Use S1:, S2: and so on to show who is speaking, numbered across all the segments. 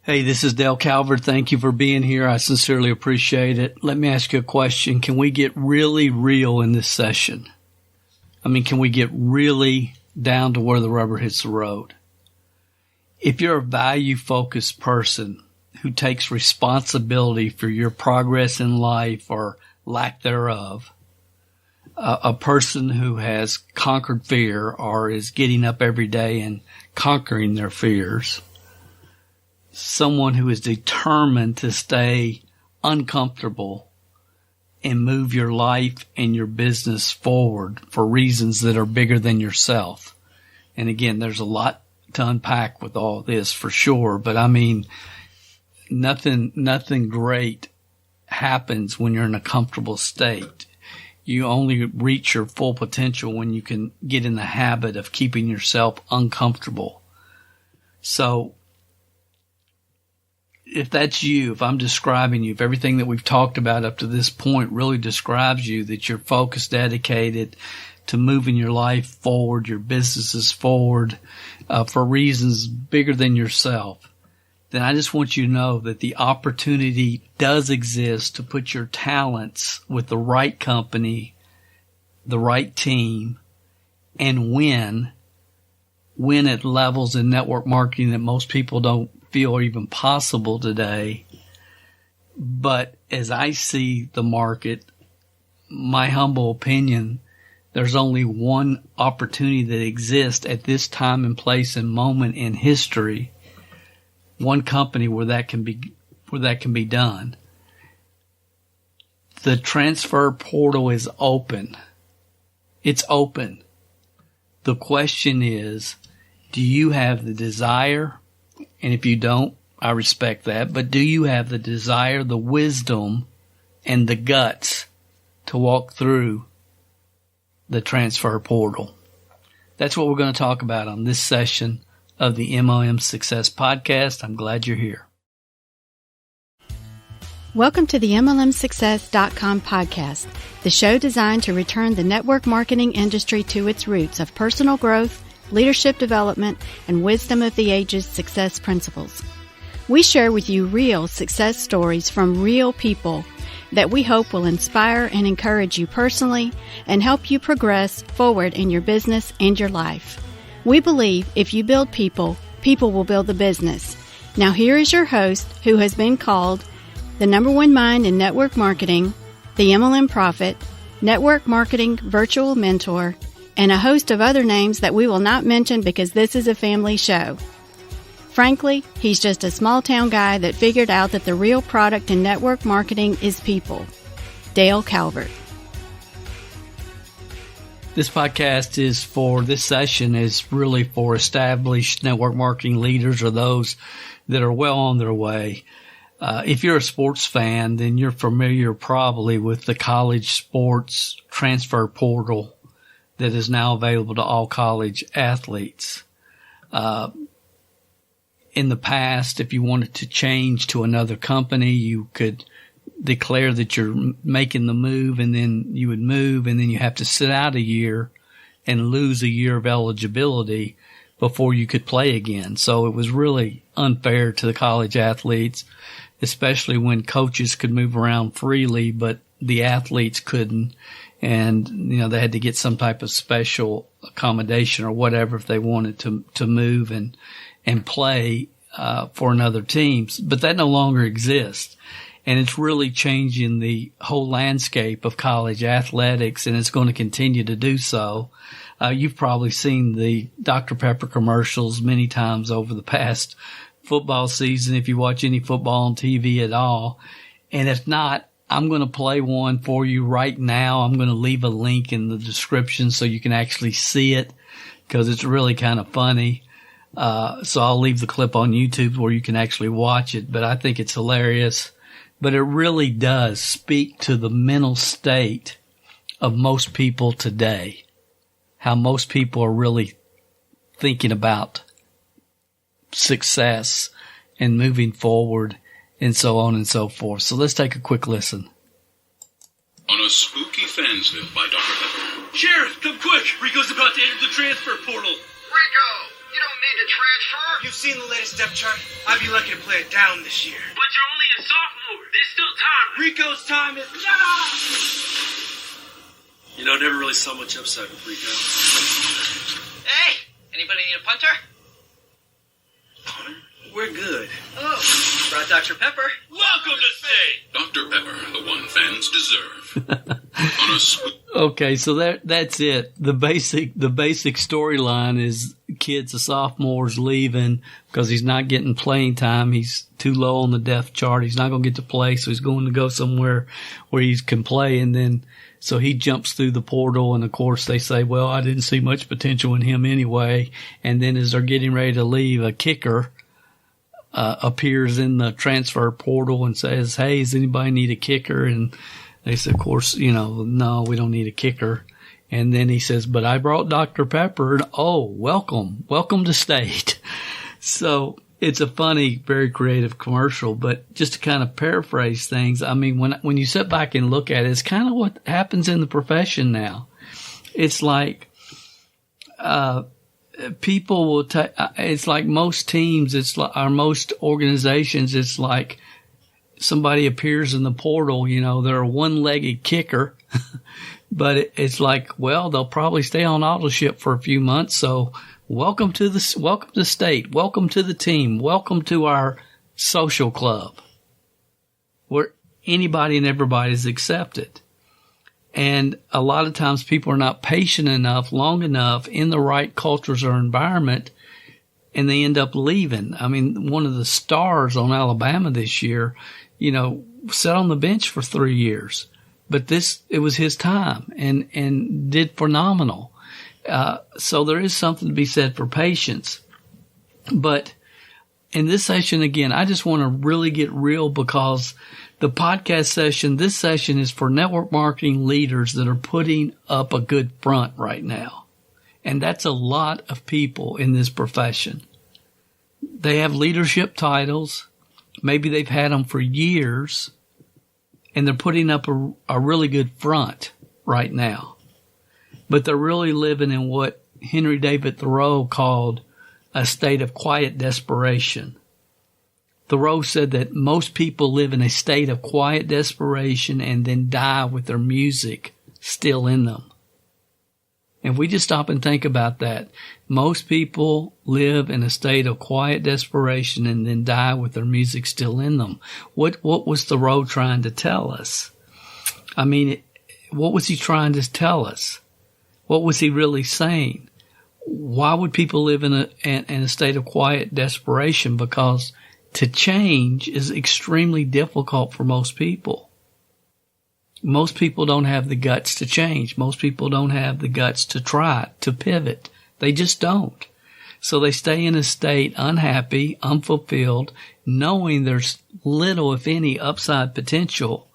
S1: Hey, this is Dale Calvert. Thank you for being here. I sincerely appreciate it. Let me ask you a question. Can we get really real in this session? Can we get really down to where the rubber hits the road? If you're a value-focused person who takes responsibility for your progress in life or lack thereof, a person who has conquered fear or is getting up every day and conquering their fears, someone who is determined to stay uncomfortable and move your life and your business forward for reasons that are bigger than yourself. And again, there's a lot to unpack with all this for sure, but nothing great happens when you're in a comfortable state. You only reach your full potential when you can get in the habit of keeping yourself uncomfortable. So if that's you, if I'm describing you, if everything that we've talked about up to this point really describes you, that you're focused, dedicated to moving your life forward, your businesses forward, for reasons bigger than yourself, then I just want you to know that the opportunity does exist to put your talents with the right company, the right team, and win at levels in network marketing that most people don't feel are even possible today. But as I see the market, my humble opinion, there's only one opportunity that exists at this time and place and moment in history, one company where that can be done. The transfer portal is open. It's open. The question is, do you have the desire? And if you don't, I respect that. But do you have the desire, the wisdom, and the guts to walk through the transfer portal? That's what we're going to talk about on this session of the MLM Success Podcast. I'm glad you're here.
S2: Welcome to the MLMsuccess.com podcast, the show designed to return the network marketing industry to its roots of personal growth, leadership development, and wisdom of the ages success principles. We share with you real success stories from real people that we hope will inspire and encourage you personally and help you progress forward in your business and your life. We believe if you build people, people will build the business. Now here is your host, who has been called the number one mind in network marketing, the MLM Prophet, network marketing virtual mentor, and a host of other names that we will not mention because this is a family show. Frankly, he's just a small-town guy that figured out that the real product in network marketing is people. Dale Calvert.
S1: This podcast this session is really for established network marketing leaders or those that are well on their way. If you're a sports fan, then you're familiar probably with the college sports transfer portal that is now available to all college athletes. In the past, if you wanted to change to another company, you could declare that you're making the move, and then you would move, and then you have to sit out a year and lose a year of eligibility before you could play again. So it was really unfair to the college athletes, especially when coaches could move around freely, but the athletes couldn't. And, they had to get some type of special accommodation or whatever if they wanted to move and play, for another team. But that no longer exists. And it's really changing the whole landscape of college athletics, and it's going to continue to do so. You've probably seen the Dr. Pepper commercials many times over the past football season, if you watch any football on TV at all. And if not, I'm going to play one for you right now. I'm going to leave a link in the description so you can actually see it, because it's really kind of funny. So I'll leave the clip on YouTube where you can actually watch it, but I think it's hilarious. But it really does speak to the mental state of most people today, how most people are really thinking about success and moving forward and so on and so forth. So let's take a quick listen.
S3: On a spooky Fansville by Dr. Pepper.
S4: Sheriff, come quick! Rico's about to enter the transfer portal.
S5: Rico, you don't
S4: made the transfer?
S5: You've seen the latest depth chart. I'd be lucky to play it down this year.
S4: But you're only a sophomore. There's still time.
S5: Rico's time is now!
S6: You know, never really saw much upside with Rico.
S4: Hey, anybody need a punter?
S6: Punter? We're good.
S4: Oh, brought Dr. Pepper.
S5: Welcome to state!
S3: Dr. Pepper, the one fans deserve. On a
S1: Okay, so that's it. The basic storyline is kid's a sophomore's leaving because he's not getting playing time. He's too low on the depth chart. He's not going to get to play, so he's going to go somewhere where he can play. And then so he jumps through the portal, and of course they say, well, I didn't see much potential in him anyway. And then as they're getting ready to leave, a kicker appears in the transfer portal and says, hey, does anybody need a kicker? And they said, of course, no, we don't need a kicker. And then he says, but I brought Dr. Pepper. And, oh, welcome to state. So it's a funny, very creative commercial. But just to kind of paraphrase things, I mean, when you sit back and look at it, it's kind of what happens in the profession now. It's like, people will take, it's like most teams, it's like, or most organizations, it's like somebody appears in the portal, they're a one-legged kicker, but it's like, well, they'll probably stay on autoship for a few months. So welcome to state, welcome to the team, welcome to our social club where anybody and everybody is accepted. And a lot of times people are not patient enough, long enough in the right cultures or environment, and they end up leaving. I mean, one of the stars on Alabama this year, sat on the bench for 3 years, but it was his time and did phenomenal. So there is something to be said for patience. But in this session, again, I just want to really get real because the podcast session, this session is for network marketing leaders that are putting up a good front right now. And that's a lot of people in this profession. They have leadership titles. Maybe they've had them for years, and they're putting up a really good front right now. But they're really living in what Henry David Thoreau called a state of quiet desperation. Thoreau said that most people live in a state of quiet desperation and then die with their music still in them. If we just stop and think about that, most people live in a state of quiet desperation and then die with their music still in them. What was Thoreau trying to tell us? I mean, what was he trying to tell us? What was he really saying? Why would people live in a state of quiet desperation? Because to change is extremely difficult for most people. Most people don't have the guts to change. Most people don't have the guts to try, to pivot. They just don't. So they stay in a state unhappy, unfulfilled, knowing there's little, if any, upside potential.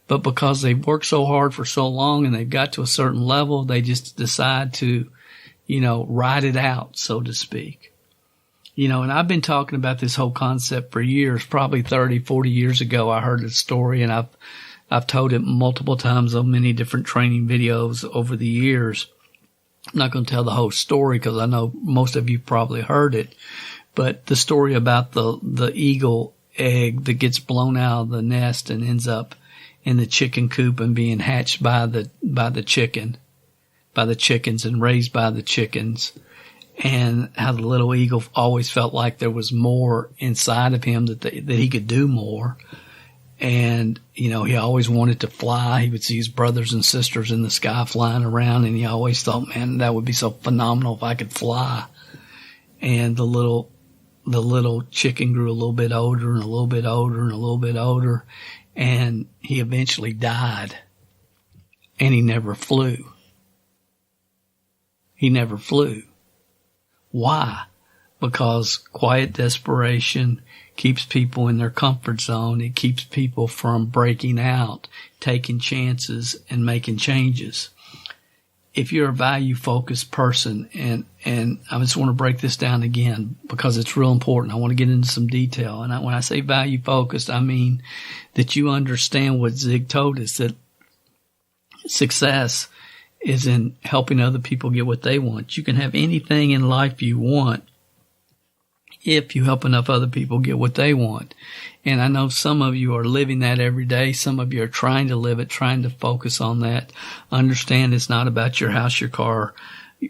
S1: But because they've worked so hard for so long and they've got to a certain level, they just decide to, ride it out, so to speak. And I've been talking about this whole concept for years. Probably 30, 40 years ago, I heard the story, and I've told it multiple times on many different training videos over the years. I'm not going to tell the whole story because I know most of you probably heard it, but the story about the eagle egg that gets blown out of the nest and ends up in the chicken coop and being hatched by the chickens and raised by the chickens. And how the little eagle always felt like there was more inside of him that he could do more. And, he always wanted to fly. He would see his brothers and sisters in the sky flying around, and he always thought, man, that would be so phenomenal if I could fly. And the little chicken grew a little bit older and a little bit older and a little bit older, and he eventually died. And he never flew. He never flew. Why? Because quiet desperation keeps people in their comfort zone. It keeps people from breaking out, taking chances, and making changes. If you're a value-focused person, and I just want to break this down again because it's real important. I want to get into some detail. And when I say value-focused, I mean that you understand what Zig told us, that success is in helping other people get what they want. You can have anything in life you want if you help enough other people get what they want. And I know some of you are living that every day. Some of you are trying to live it, trying to focus on that. Understand it's not about your house, your car,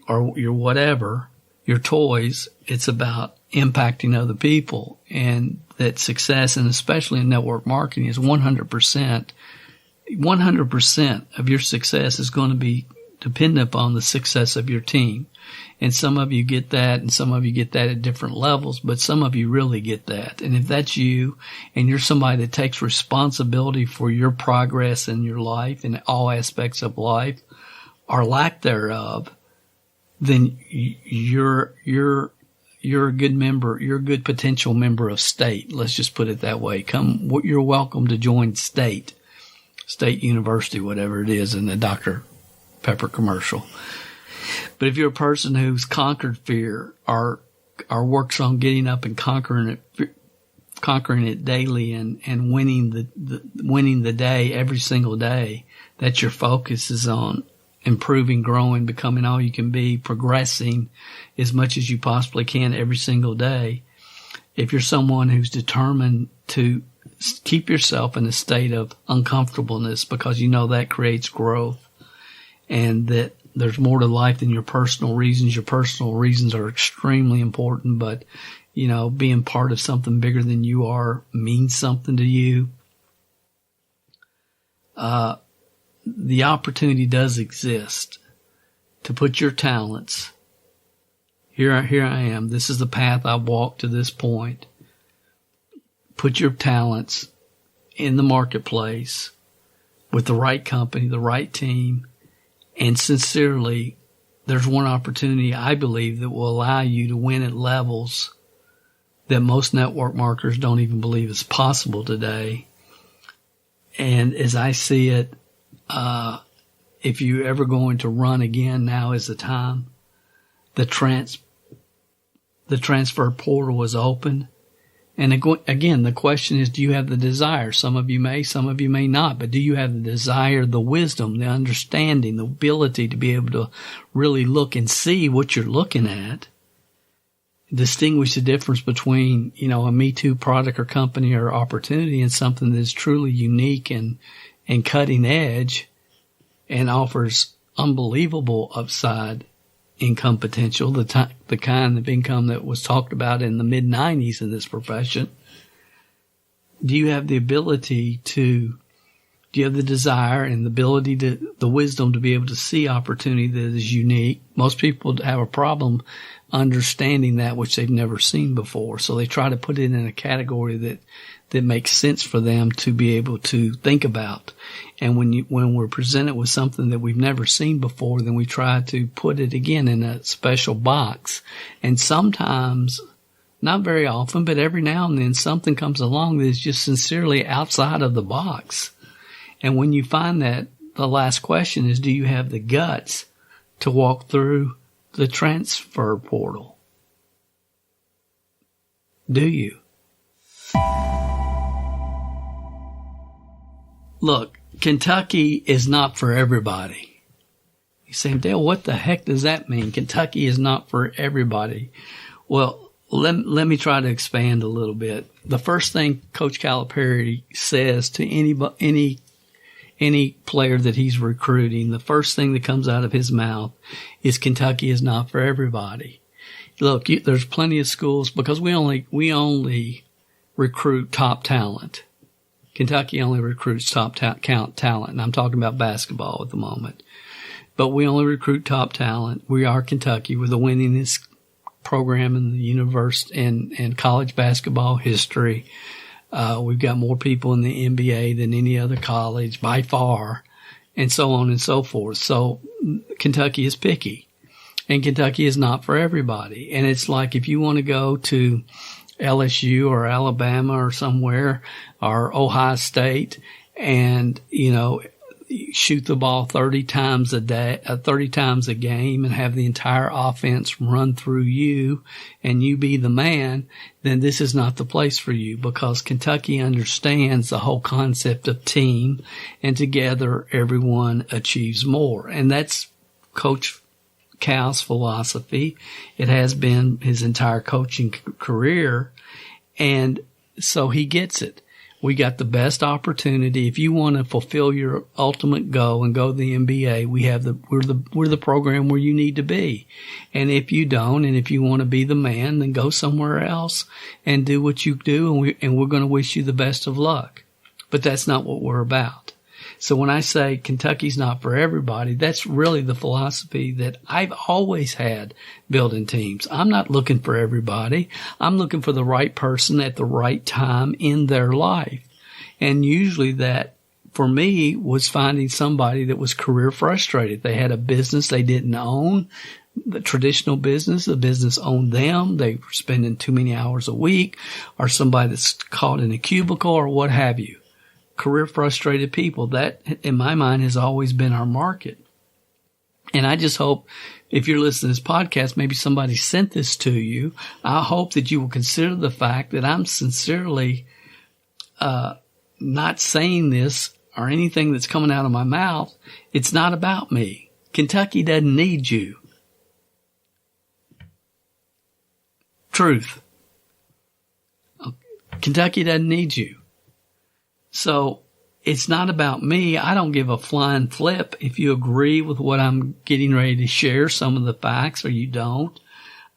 S1: or your whatever, your toys. It's about impacting other people. And that success, and especially in network marketing, is 100%. 100% of your success is going to be dependent upon the success of your team. And some of you get that, and some of you get that at different levels, but some of you really get that. And if that's you, and you're somebody that takes responsibility for your progress in your life, in all aspects of life, or lack thereof, then you're a good member, you're a good potential member of state. Let's just put it that way. You're welcome to join State University, whatever it is, in the Dr. Pepper commercial. But if you're a person who's conquered fear, or works on getting up and conquering it daily, and winning the day every single day, that your focus is on improving, growing, becoming all you can be, progressing as much as you possibly can every single day. If you're someone who's determined to keep yourself in a state of uncomfortableness, because you know that creates growth, and that there's more to life than your personal reasons. Your personal reasons are extremely important, but, being part of something bigger than you are means something to you. The opportunity does exist to put your talents. Here I am. This is the path I've walked to this point. Put your talents in the marketplace with the right company, the right team. And sincerely, there's one opportunity, I believe, that will allow you to win at levels that most network marketers don't even believe is possible today. And as I see it, if you're ever going to run again, now is the time. The transfer portal is open. And again, the question is, do you have the desire? Some of you may, some of you may not, but do you have the desire, the wisdom, the understanding, the ability to be able to really look and see what you're looking at, distinguish the difference between, a Me Too product or company or opportunity and something that's truly unique and cutting edge and offers unbelievable upside income potential, the kind of income that was talked about in the mid-90s in this profession? Do you have the ability do you have the desire and the ability the wisdom to be able to see opportunity that is unique? Most people have a problem understanding that which they've never seen before. So they try to put it in a category that makes sense for them to be able to think about. And when we're presented with something that we've never seen before, then we try to put it again in a special box. And sometimes, not very often, but every now and then something comes along that is just sincerely outside of the box. And when you find that, the last question is, do you have the guts to walk through the transfer portal? Do you? Look, Kentucky is not for everybody. You say, Dale, what the heck does that mean? Kentucky is not for everybody. Well, let me try to expand a little bit. The first thing Coach Calipari says to any player that he's recruiting, the first thing that comes out of his mouth is Kentucky is not for everybody. Look, there's plenty of schools, because we only recruit top talent. Kentucky only recruits top talent, and I'm talking about basketball at the moment. But we only recruit top talent. We are Kentucky. We're the winningest program in the universe in college basketball history. We've got more people in the NBA than any other college by far, and so on and so forth. So Kentucky is picky, and Kentucky is not for everybody. And it's like if you want to go to LSU or Alabama or somewhere, or Ohio State, and, shoot the ball 30 times a day, 30 times a game, and have the entire offense run through you and you be the man, then this is not the place for you, because Kentucky understands the whole concept of team, and together everyone achieves more. And that's Coach Cal's philosophy. It has been his entire coaching career. And so he gets it. We got the best opportunity. If you want to fulfill your ultimate goal and go to the NBA, we're the program where you need to be. And if you don't, and if you want to be the man, then go somewhere else and do what you do. And we're going to wish you the best of luck. But that's not what we're about. So when I say Kentucky's not for everybody, that's really the philosophy that I've always had building teams. I'm not looking for everybody. I'm looking for the right person at the right time in their life. And usually that, for me, was finding somebody that was career frustrated. They had a business they didn't own, the traditional business. The business owned them. They were spending too many hours a week, or somebody that's caught in a cubicle or what have you. Career frustrated people. That, in my mind, has always been our market. And I just hope, if you're listening to this podcast, maybe somebody sent this to you. I hope that you will consider the fact that I'm sincerely not saying this or anything that's coming out of my mouth. It's not about me. Kentucky doesn't need you. Truth. Kentucky doesn't need you. So it's not about me. I don't give a flying flip if you agree with what I'm getting ready to share, some of the facts, or you don't.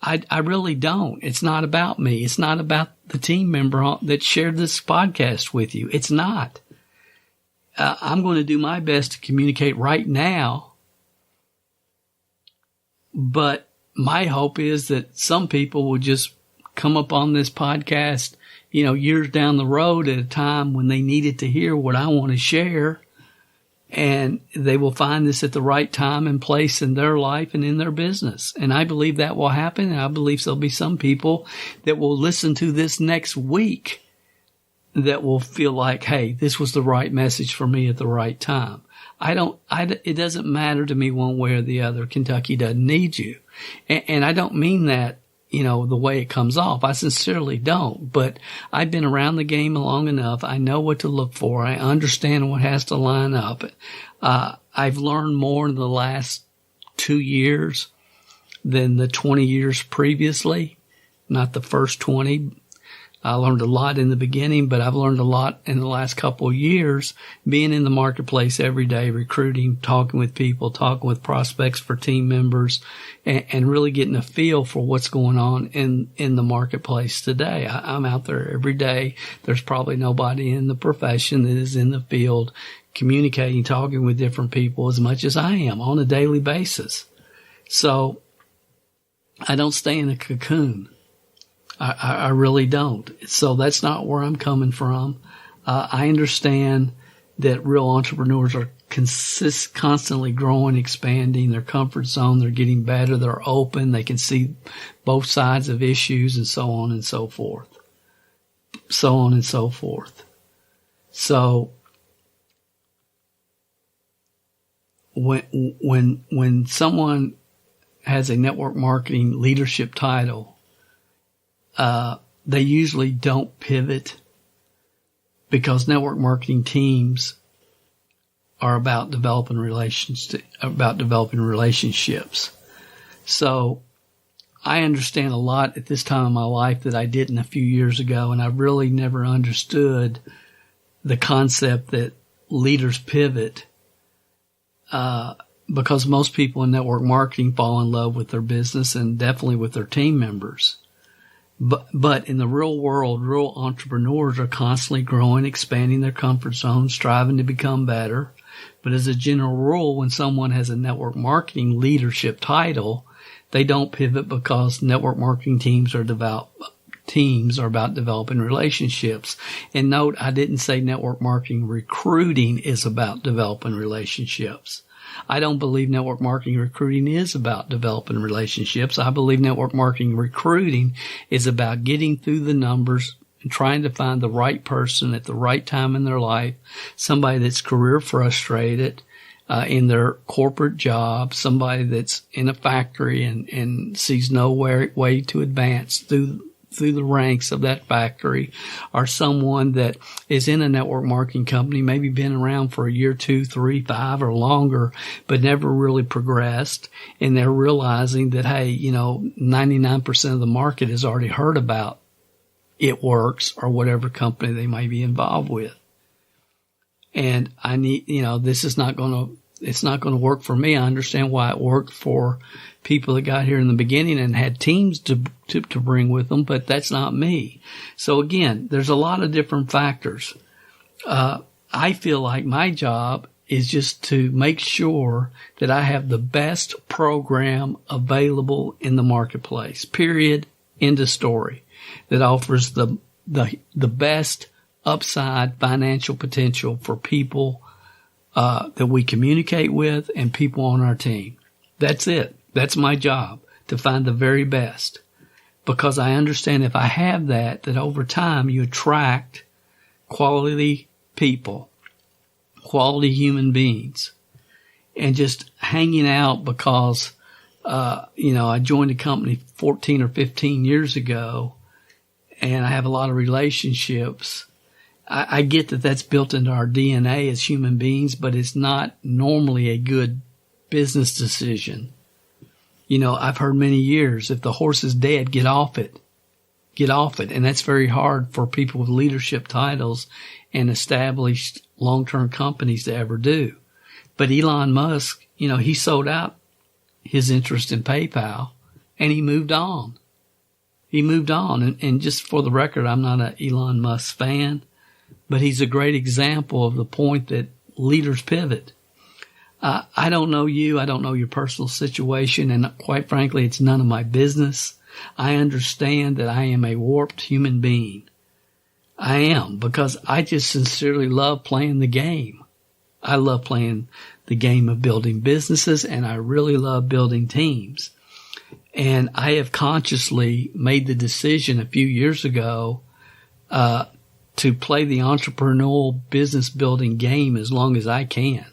S1: I really don't. It's not about me. It's not about the team member that shared this podcast with you. It's not. I'm going to do my best to communicate right now. But my hope is that some people will just come up on this podcast, years down the road at a time when they needed to hear what I want to share, and they will find this at the right time and place in their life and in their business. And I believe that will happen. And I believe there'll be some people that will listen to this next week that will feel like, hey, this was the right message for me at the right time. It doesn't matter to me one way or the other. Kentucky doesn't need you. And I don't mean that, the way it comes off. I sincerely don't, but I've been around the game long enough. I know what to look for. I understand what has to line up. I've learned more in the last 2 years than the 20 years previously, not the first 20. I learned a lot in the beginning, but I've learned a lot in the last couple of years being in the marketplace every day, recruiting, talking with people, talking with prospects for team members, and really getting a feel for what's going on in the marketplace today. I'm out there every day. There's probably nobody in the profession that is in the field communicating, talking with different people as much as I am on a daily basis. So I don't stay in a cocoon. I really don't. So that's not where I'm coming from. I understand that real entrepreneurs are constantly growing, expanding their comfort zone. They're getting better. They're open. They can see both sides of issues and so on and so forth. So on and so forth. So when someone has a network marketing leadership title, they usually don't pivot because network marketing teams are about developing relationships. So I understand a lot at this time in my life that I didn't a few years ago, and I really never understood the concept that leaders pivot, because most people in network marketing fall in love with their business and definitely with their team members. But in the real world, real entrepreneurs are constantly growing, expanding their comfort zone, striving to become better. But as a general rule, when someone has a network marketing leadership title, they don't pivot because network marketing teams are about developing relationships. And note, I didn't say network marketing recruiting is about developing relationships. I don't believe network marketing recruiting is about developing relationships. I believe network marketing recruiting is about getting through the numbers and trying to find the right person at the right time in their life, somebody that's career frustrated in their corporate job, somebody that's in a factory and sees no way to advance through through the ranks of that factory are someone that is in a network marketing company, maybe been around for a year, 2, 3, 5 or longer, but never really progressed. And they're realizing that, hey, 99% of the market has already heard about It Works or whatever company they may be involved with. And I need, this is not going to, it's not going to work for me. I understand why it worked for people that got here in the beginning and had teams to bring with them, but that's not me. So again, there's a lot of different factors. I feel like my job is just to make sure that I have the best program available in the marketplace, period, end of story, that offers the best upside financial potential for people that we communicate with and people on our team. That's it. That's my job, to find the very best. Because I understand if I have that over time you attract quality people, quality human beings. And just hanging out because, I joined a company 14 or 15 years ago and I have a lot of relationships. I get that that's built into our DNA as human beings, but it's not normally a good business decision. I've heard many years, if the horse is dead, get off it. Get off it. And that's very hard for people with leadership titles and established long-term companies to ever do. But Elon Musk, he sold out his interest in PayPal and he moved on. He moved on. And just for the record, I'm not an Elon Musk fan, but he's a great example of the point that leaders pivot. I don't know you. I don't know your personal situation. And quite frankly, it's none of my business. I understand that I am a warped human being. I am, because I just sincerely love playing the game. I love playing the game of building businesses, and I really love building teams. And I have consciously made the decision a few years ago to play the entrepreneurial business building game as long as I can.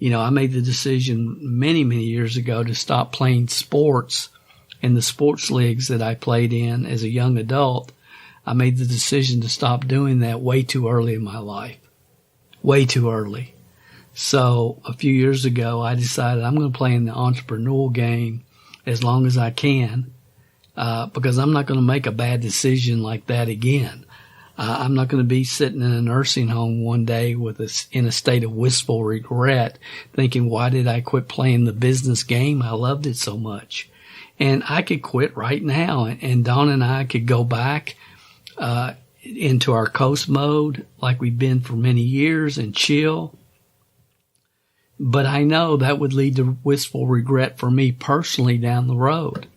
S1: I made the decision many, many years ago to stop playing sports in the sports leagues that I played in as a young adult. I made the decision to stop doing that way too early in my life. Way too early. So a few years ago, I decided I'm going to play in the entrepreneurial game as long as I can, because I'm not going to make a bad decision like that again. I'm not going to be sitting in a nursing home one day in a state of wistful regret, thinking, why did I quit playing the business game? I loved it so much. And I could quit right now, and Dawn and I could go back into our coast mode like we've been for many years and chill. But I know that would lead to wistful regret for me personally down the road.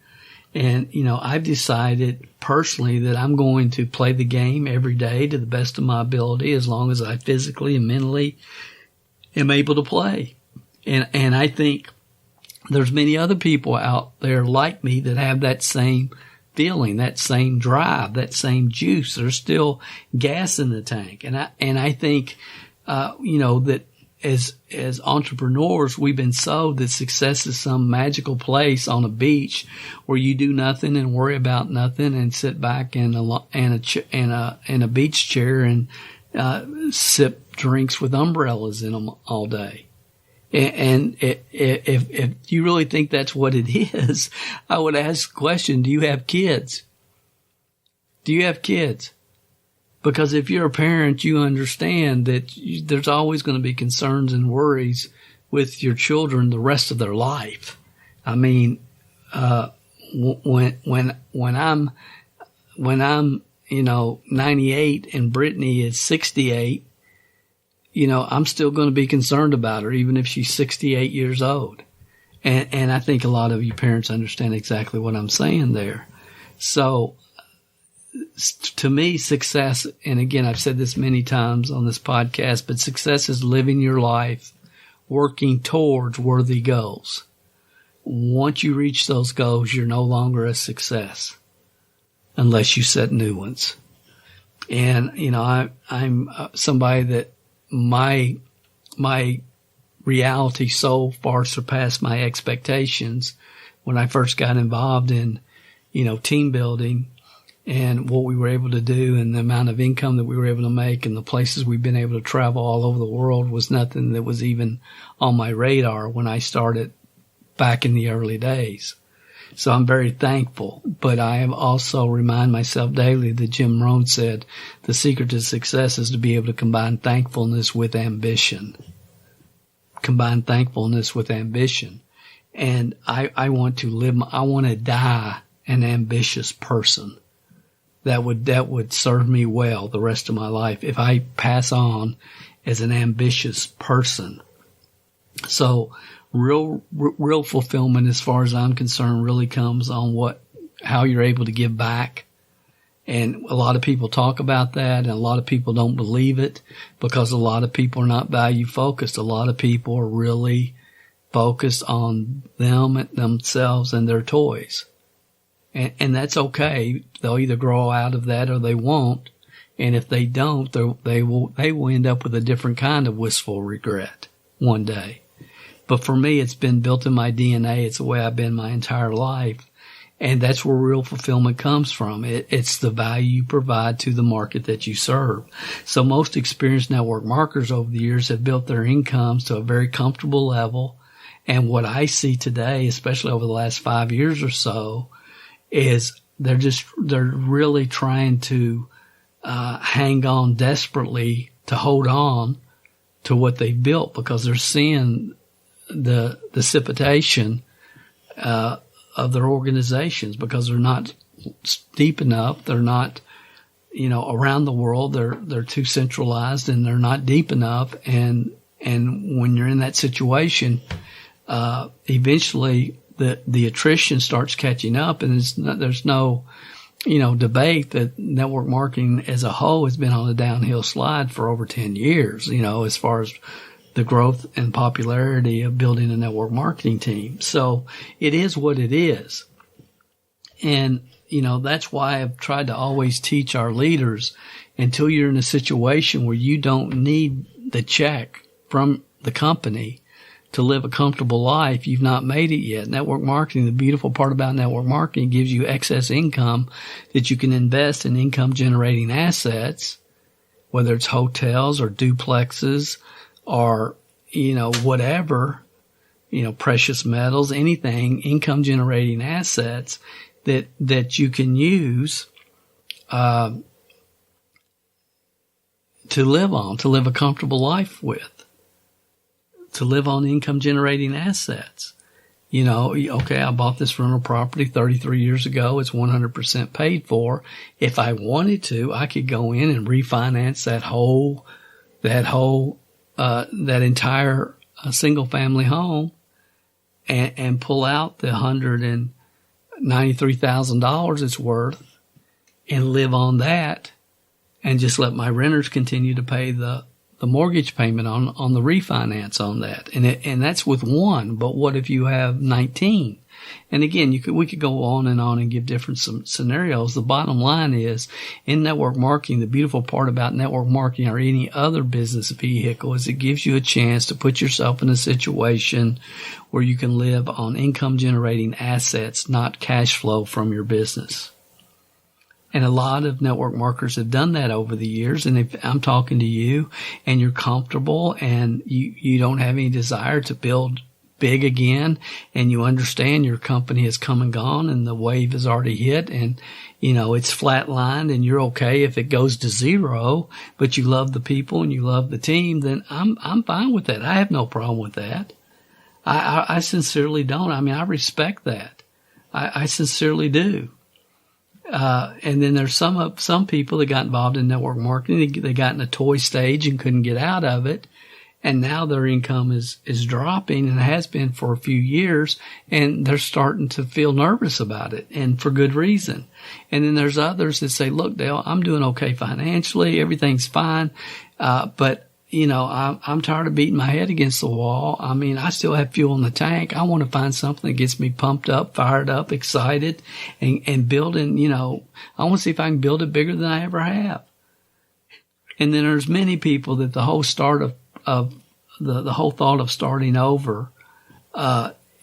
S1: And, I've decided personally that I'm going to play the game every day to the best of my ability as long as I physically and mentally am able to play. And I think there's many other people out there like me that have that same feeling, that same drive, that same juice. There's still gas in the tank. And I think, that as entrepreneurs, we've been sold that success is some magical place on a beach where you do nothing and worry about nothing and sit back in a beach chair and sip drinks with umbrellas in them all day. And if you really think that's what it is, I would ask the question: do you have kids? Do you have kids? Because if you're a parent, you understand that there's always going to be concerns and worries with your children the rest of their life. I mean, when I'm 98 and Brittany is 68, I'm still going to be concerned about her even if she's 68 years old. And I think a lot of you parents understand exactly what I'm saying there. So, to me, success, and again, I've said this many times on this podcast, but success is living your life working towards worthy goals. Once you reach those goals, you're no longer a success unless you set new ones. And, I'm somebody that my reality so far surpassed my expectations when I first got involved in, team building. and what we were able to do and the amount of income that we were able to make and the places we've been able to travel all over the world was nothing that was even on my radar when I started back in the early days. So I'm very thankful, but I am also remind myself daily that Jim Rohn said the secret to success is to be able to combine thankfulness with ambition. Combine thankfulness with ambition. And I want to die an ambitious person. That would serve me well the rest of my life if I pass on as an ambitious person. So real fulfillment, as far as I'm concerned, really comes on how you're able to give back. And a lot of people talk about that, and a lot of people don't believe it because a lot of people are not value focused. A lot of people are really focused on themselves and their toys. And that's okay. They'll either grow out of that or they won't. And if they don't, they will end up with a different kind of wistful regret one day. But for me, it's been built in my DNA. It's the way I've been my entire life. And that's where real fulfillment comes from. It's the value you provide to the market that you serve. So most experienced network marketers over the years have built their incomes to a very comfortable level. And what I see today, especially over the last 5 years or so, is they're really trying to hang on desperately to hold on to what they've built because they're seeing the dissipation of their organizations because they're not deep enough. They're not, around the world. They're too centralized and they're not deep enough. And when you're in that situation, eventually the attrition starts catching up, and there's no debate that network marketing as a whole has been on a downhill slide for over 10 years, as far as the growth and popularity of building a network marketing team. So it is what it is. And, that's why I've tried to always teach our leaders until you're in a situation where you don't need the check from the company to live a comfortable life, you've not made it yet. Network marketing, the beautiful part about network marketing, gives you excess income that you can invest in income generating assets, whether it's hotels or duplexes or, whatever, precious metals, anything, income generating assets that you can use, to live a comfortable life with. To live on income generating assets. Okay, I bought this rental property 33 years ago. It's 100% paid for. If I wanted to, I could go in and refinance that entire single family home and pull out the $193,000 it's worth and live on that and just let my renters continue to pay the mortgage payment on the refinance on that. And that's with one. But what if you have 19? And again, we could go on and give different scenarios. The bottom line is in network marketing, the beautiful part about network marketing or any other business vehicle is it gives you a chance to put yourself in a situation where you can live on income generating assets, not cash flow from your business. And a lot of network marketers have done that over the years. And if I'm talking to you and you're comfortable and you don't have any desire to build big again and you understand your company has come and gone and the wave has already hit and, it's flatlined and you're okay if it goes to zero, but you love the people and you love the team, then I'm fine with that. I have no problem with that. I sincerely don't. I mean, I respect that. I sincerely do. And then there's some people that got involved in network marketing. They got in a toy stage and couldn't get out of it. And now their income is dropping and has been for a few years. And they're starting to feel nervous about it and for good reason. And then there's others that say, look, Dale, I'm doing okay financially. Everything's fine. But I'm tired of beating my head against the wall. I mean, I still have fuel in the tank. I want to find something that gets me pumped up, fired up, excited, and building, I want to see if I can build it bigger than I ever have. And then there's many people that the whole start of the whole thought of starting over,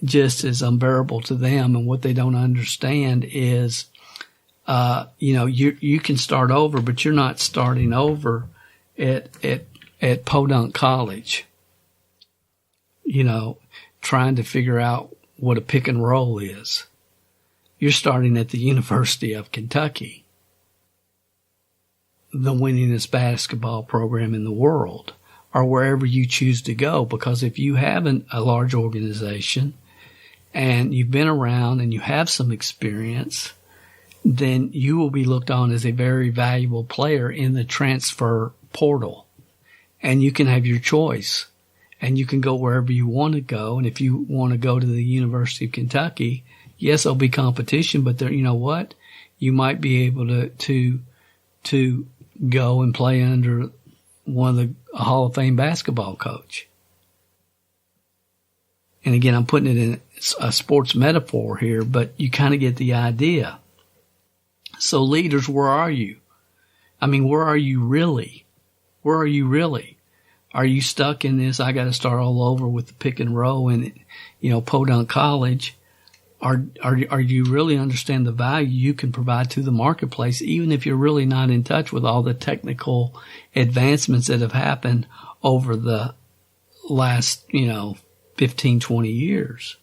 S1: just is unbearable to them. And what they don't understand is, you can start over, but you're not starting over at Podunk College, trying to figure out what a pick and roll is. You're starting at the University of Kentucky, the winningest basketball program in the world, or wherever you choose to go. Because if you have a large organization and you've been around and you have some experience, then you will be looked on as a very valuable player in the transfer portal. And you can have your choice. And you can go wherever you want to go. And if you want to go to the University of Kentucky, yes, there'll be competition, but there, you know what? You might be able to go and play under one of a Hall of Fame basketball coach. And again, I'm putting it in a sports metaphor here, but you kind of get the idea. So leaders, where are you? I mean, where are you really? Where are you really? Are you stuck in this, I got to start all over with the pick and roll and, Podunk College? Are you really understand the value you can provide to the marketplace, even if you're really not in touch with all the technical advancements that have happened over the last, 15, 20 years?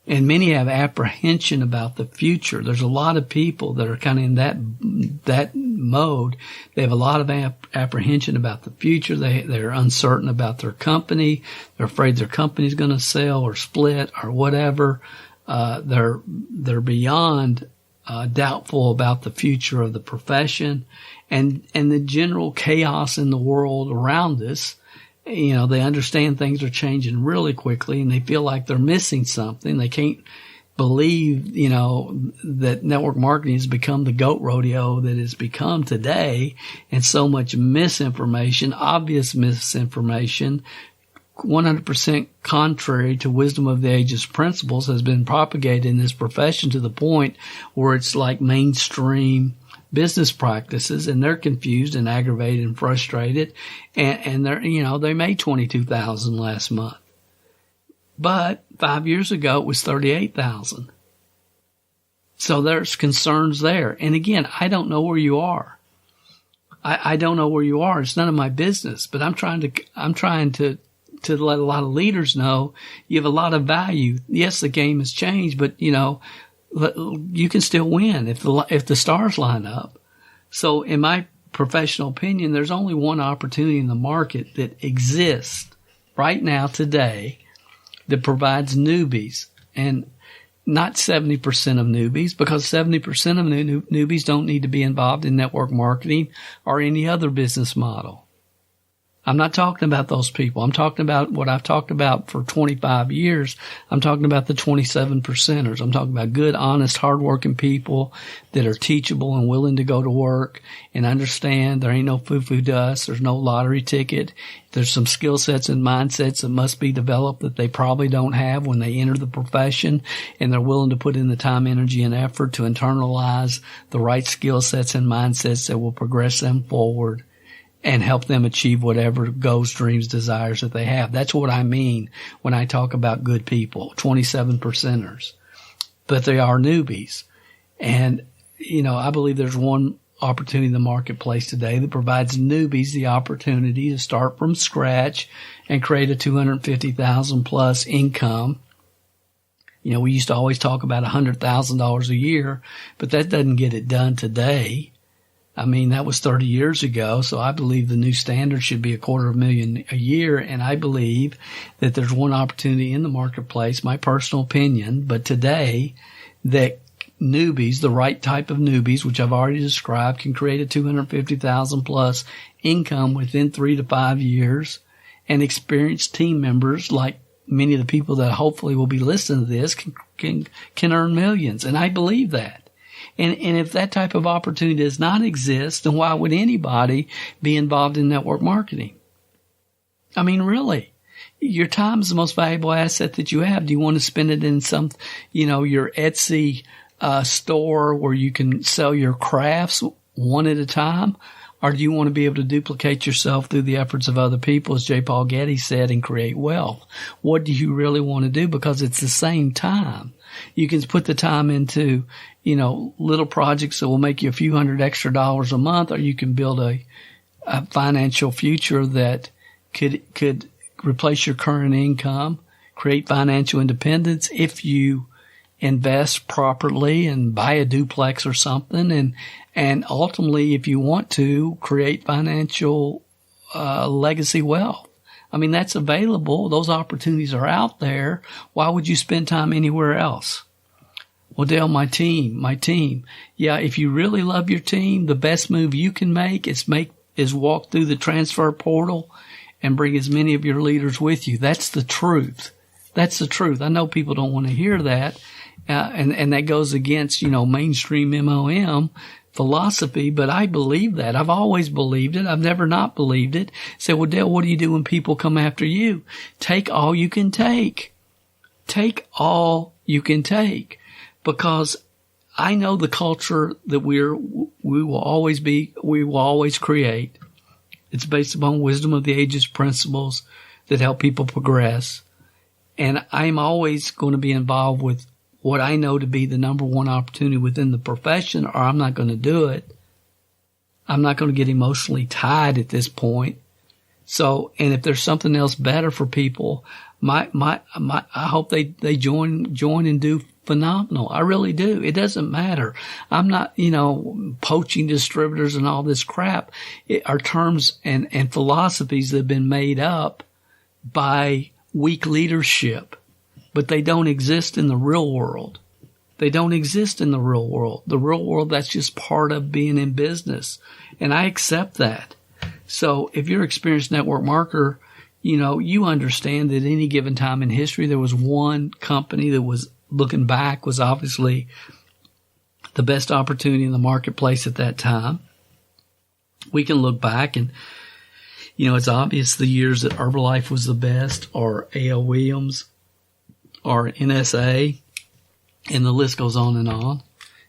S1: And many have apprehension about the future. There's a lot of people that are kind of in that mode. They have a lot of apprehension about the future. They're uncertain about their company. They're afraid their company's going to sell or split or whatever. They're beyond doubtful about the future of the profession and the general chaos in the world around us. They understand things are changing really quickly and they feel like they're missing something. They can't believe, that network marketing has become the goat rodeo that it's become today, and so much misinformation, obvious misinformation, 100% contrary to wisdom of the ages principles has been propagated in this profession to the point where it's like mainstream business practices, and they're confused and aggravated and frustrated. And they're, they made 22,000 last month. But 5 years ago, it was 38,000. So there's concerns there. And again, I don't know where you are. I don't know where you are. It's none of my business, but I'm trying to let a lot of leaders know you have a lot of value. Yes, the game has changed, but you can still win if the stars line up. So in my professional opinion, there's only one opportunity in the market that exists right now today that provides newbies, and not 70% of newbies, because 70% of newbies don't need to be involved in network marketing or any other business model. I'm not talking about those people. I'm talking about what I've talked about for 25 years. I'm talking about the 27%ers. I'm talking about good, honest, hardworking people that are teachable and willing to go to work and understand there ain't no foo-foo dust. There's no lottery ticket. There's some skill sets and mindsets that must be developed that they probably don't have when they enter the profession, and they're willing to put in the time, energy, and effort to internalize the right skill sets and mindsets that will progress them forward and help them achieve whatever goals, dreams, desires that they have. That's what I mean when I talk about good people, 27%ers. But they are newbies. And, I believe there's one opportunity in the marketplace today that provides newbies the opportunity to start from scratch and create a $250,000 plus income. We used to always talk about $100,000 a year, but that doesn't get it done today. I mean, that was 30 years ago, so I believe the new standard should be $250,000 a year, and I believe that there's one opportunity in the marketplace, my personal opinion, but today, that newbies, the right type of newbies, which I've already described, can create a $250,000 plus income within 3 to 5 years, and experienced team members, like many of the people that hopefully will be listening to this, can earn millions, and I believe that. And if that type of opportunity does not exist, then why would anybody be involved in network marketing? I mean, really, your time is the most valuable asset that you have. Do you want to spend it in some, your Etsy store where you can sell your crafts one at a time? Or do you want to be able to duplicate yourself through the efforts of other people, as J. Paul Getty said, and create wealth? What do you really want to do? Because it's the same time. You can put the time into, little projects that will make you a few $100 extra a month, or you can build a financial future that could replace your current income, create financial independence if you invest properly and buy a duplex or something, and ultimately, if you want to, create financial legacy wealth. I mean, that's available. Those opportunities are out there. Why would you spend time anywhere else? Well, Dale, my team. Yeah, if you really love your team, the best move you can make is walk through the transfer portal and bring as many of your leaders with you. That's the truth. That's the truth. I know people don't want to hear that. And that goes against, mainstream MOM philosophy, but I believe that. I've always believed it. I've never not believed it. Say, well, Dale, what do you do when people come after you? Take all you can take. Take all you can take. Because I know the culture that we will always create. It's based upon wisdom of the ages principles that help people progress. And I'm always going to be involved with what I know to be the number one opportunity within the profession, or I'm not going to do it. I'm not going to get emotionally tied at this point. So, and if there's something else better for people, I hope they join and do phenomenal. I really do. It doesn't matter. I'm not, poaching distributors and all this crap. Are terms and philosophies that have been made up by weak leadership. But they don't exist in the real world. They don't exist in the real world. The real world, that's just part of being in business. And I accept that. So if you're an experienced network marketer, you understand that at any given time in history, there was one company that was, looking back, was obviously the best opportunity in the marketplace at that time. We can look back and, it's obvious the years that Herbalife was the best, or A.L. Williams, or NSA, and the list goes on and on.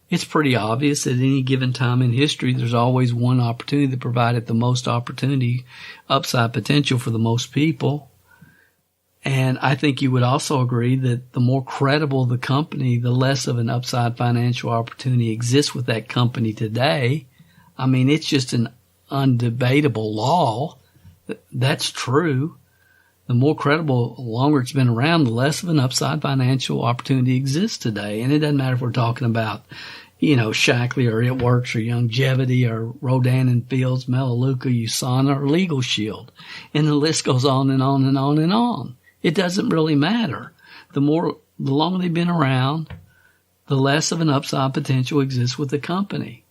S1: It's pretty obvious that at any given time in history, there's always one opportunity that provided the most opportunity, upside potential for the most people. And I think you would also agree that the more credible the company, the less of an upside financial opportunity exists with that company today. I mean, it's just an undebatable law. That's true. The more credible, the longer it's been around, the less of an upside financial opportunity exists today. And it doesn't matter if we're talking about, Shackley or It Works or Longevity or Rodan and Fields, Melaleuca, USANA, or Legal Shield. And the list goes on and on and on and on. It doesn't really matter. The longer they've been around, the less of an upside potential exists with the company.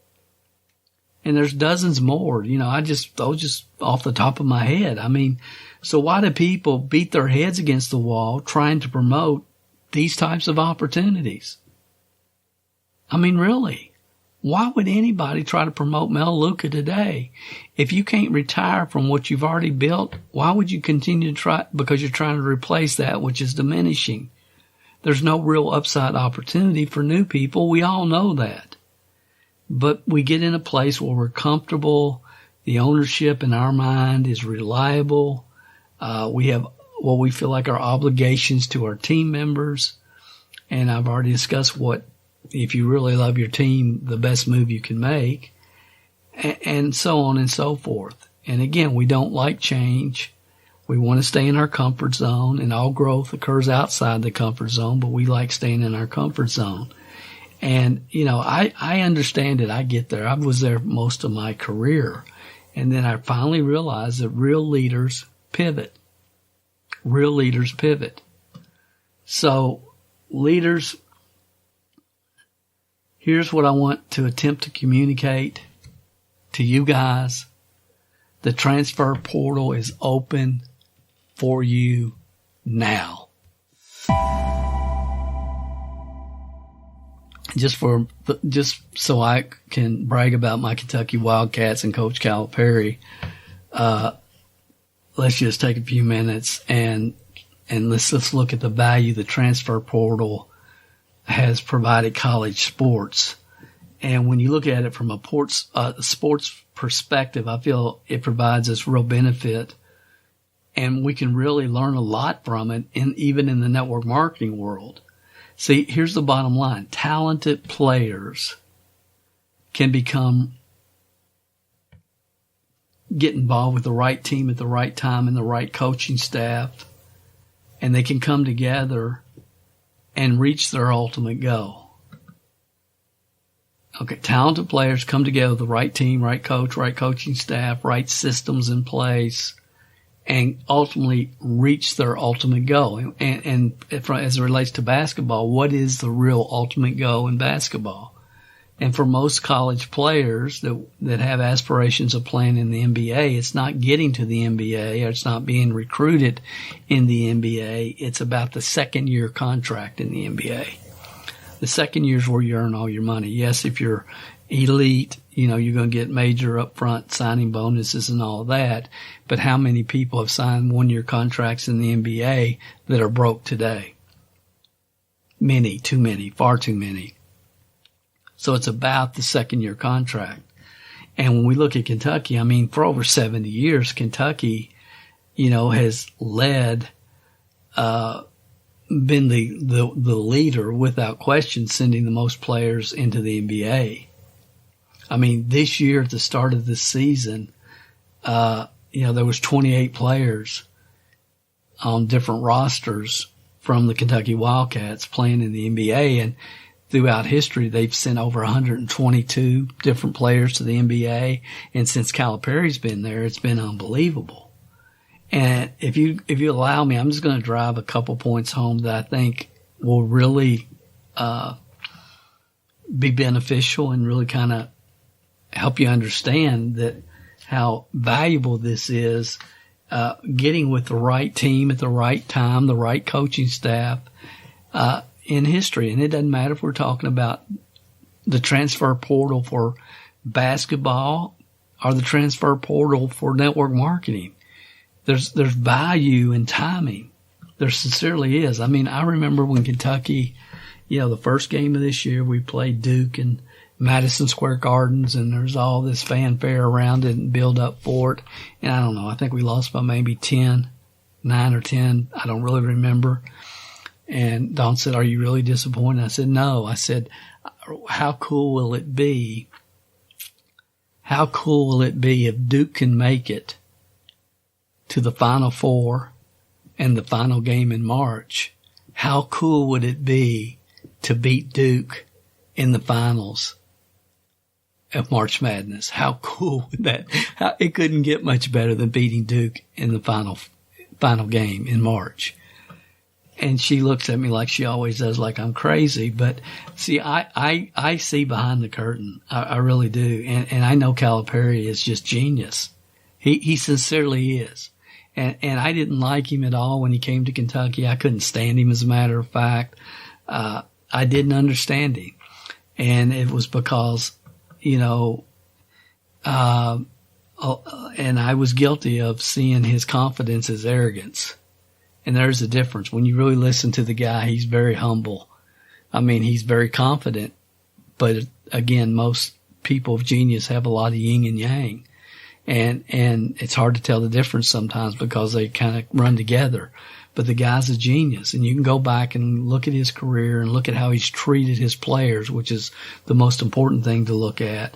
S1: And there's dozens more. Those just off the top of my head. I mean, so why do people beat their heads against the wall trying to promote these types of opportunities? I mean, really, why would anybody try to promote Melaleuca today? If you can't retire from what you've already built, why would you continue to try? Because you're trying to replace that which is diminishing. There's no real upside opportunity for new people. We all know that. But we get in a place where we're comfortable. The ownership in our mind is reliable. We have what we feel like our obligations to our team members. And I've already discussed what, if you really love your team, the best move you can make, and so on and so forth. And again, we don't like change. We want to stay in our comfort zone, and all growth occurs outside the comfort zone, but we like staying in our comfort zone. And, I understand it. I get there. I was there most of my career. And then I finally realized that real leaders pivot. Real leaders pivot. So, leaders, here's what I want to attempt to communicate to you guys. The transfer portal is open for you now. Just so I can brag about my Kentucky Wildcats and Coach Calvert, let's just take a few minutes and let's look at the value the transfer portal has provided college sports. And when you look at it from a sports perspective, I feel it provides us real benefit, and we can really learn a lot from it, even in the network marketing world. See, here's the bottom line. Talented players can get involved with the right team at the right time and the right coaching staff, and they can come together and reach their ultimate goal. Okay, talented players come together with the right team, right coach, right coaching staff, right systems in place, and ultimately reach their ultimate goal. And as it relates to basketball, what is the real ultimate goal in basketball? And for most college players that have aspirations of playing in the NBA, it's not getting to the NBA, or it's not being recruited in the NBA. It's about the second-year contract in the NBA. The second year is where you earn all your money. Yes, if you're elite, you're going to get major upfront signing bonuses and all that. But how many people have signed one-year contracts in the NBA that are broke today? Many, too many, far too many. So it's about the second-year contract. And when we look at Kentucky, for over 70 years, Kentucky, has led, been the leader without question, sending the most players into the NBA. This year at the start of this season, there was 28 players on different rosters from the Kentucky Wildcats playing in the NBA, and throughout history, they've sent over 122 different players to the NBA, and since Calipari's been there, it's been unbelievable. And if you allow me, I'm just going to drive a couple points home that I think will really be beneficial and really kind of help you understand that how valuable this is, getting with the right team at the right time, the right coaching staff in history. And it doesn't matter if we're talking about the transfer portal for basketball or the transfer portal for network marketing. There's value in timing. There sincerely is. I remember when Kentucky, the first game of this year, we played Duke in Madison Square Gardens, and there's all this fanfare around it and build up for it. And I don't know, I think we lost by maybe 9 or 10. I don't really remember. And Don said, "Are you really disappointed?" I said, "No." I said, "How cool will it be? How cool will it be if Duke can make it to the Final Four and the final game in March? How cool would it be to beat Duke in the finals of March Madness? How cool would that? It couldn't get much better than beating Duke in the final game in March." And she looks at me like she always does, like I'm crazy. But see, I see behind the curtain. I really do. And I know Calipari is just genius. He sincerely is. And I didn't like him at all when he came to Kentucky. I couldn't stand him, as a matter of fact. I didn't understand him. And it was because, and I was guilty of seeing his confidence as arrogance. And there's a difference. When you really listen to the guy, he's very humble. He's very confident. But again, most people of genius have a lot of yin and yang. And it's hard to tell the difference sometimes because they kind of run together. But the guy's a genius, and you can go back and look at his career and look at how he's treated his players, which is the most important thing to look at,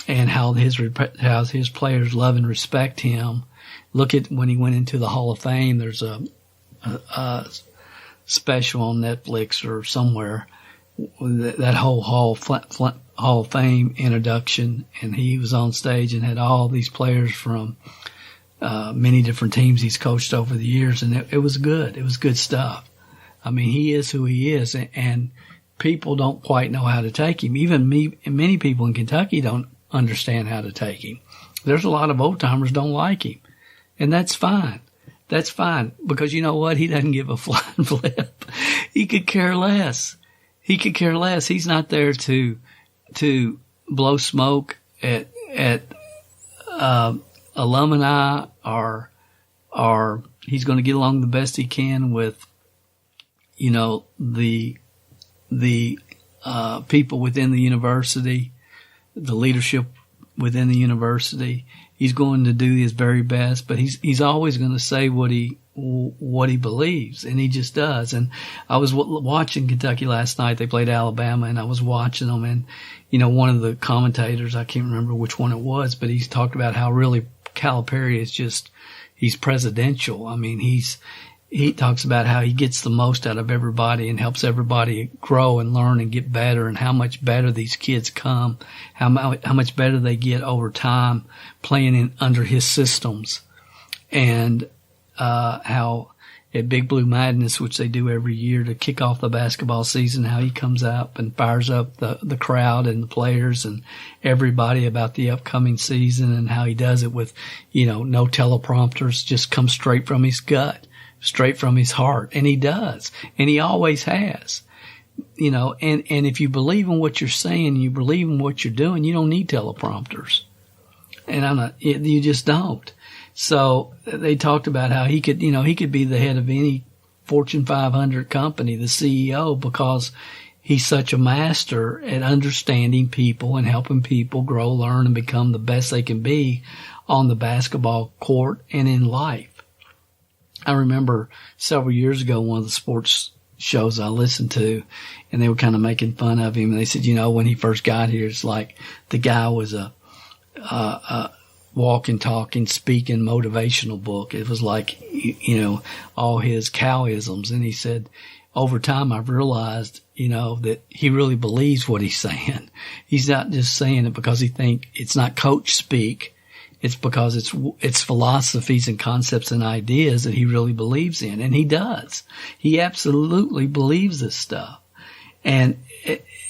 S1: and how his players love and respect him. Look at when he went into the Hall of Fame. There's a special on Netflix or somewhere, that whole Hall of Fame introduction, and he was on stage and had all these players from many different teams he's coached over the years, and it was good. It was good stuff. He is who he is, and people don't quite know how to take him. Even me and many people in Kentucky don't understand how to take him. There's a lot of old-timers don't like him, and that's fine. That's fine, because you know what? He doesn't give a flying flip. He could care less. He could care less. He's not there to blow smoke at alumni, or he's going to get along the best he can with, the people within the university, the leadership within the university. He's going to do his very best, but he's always going to say what he what he believes, and he just does. And I was watching Kentucky last night. They played Alabama, and I was watching them, and one of the commentators, I can't remember which one it was, but he talked about how really Calipari is he's presidential. I mean, he talks about how he gets the most out of everybody and helps everybody grow and learn and get better, and how much better these kids come, how much better they get over time playing under his systems. And how at Big Blue Madness, which they do every year to kick off the basketball season, how he comes up and fires up the crowd and the players and everybody about the upcoming season, and how he does it with, no teleprompters, just comes straight from his gut, straight from his heart. And he does. And he always has. And if you believe in what you're saying and you believe in what you're doing, you don't need teleprompters. And you just don't. So they talked about how he could be the head of any Fortune 500 company, the CEO, because he's such a master at understanding people and helping people grow, learn, and become the best they can be on the basketball court and in life. I remember several years ago, one of the sports shows I listened to, and they were kind of making fun of him. And they said, when he first got here, it's like the guy was a walking, talking, speaking, motivational book. It was like, all his cowisms. And he said, over time, I've realized, that he really believes what he's saying. He's not just saying it because he think it's not coach speak. It's because it's philosophies and concepts and ideas that he really believes in. And he does. He absolutely believes this stuff. And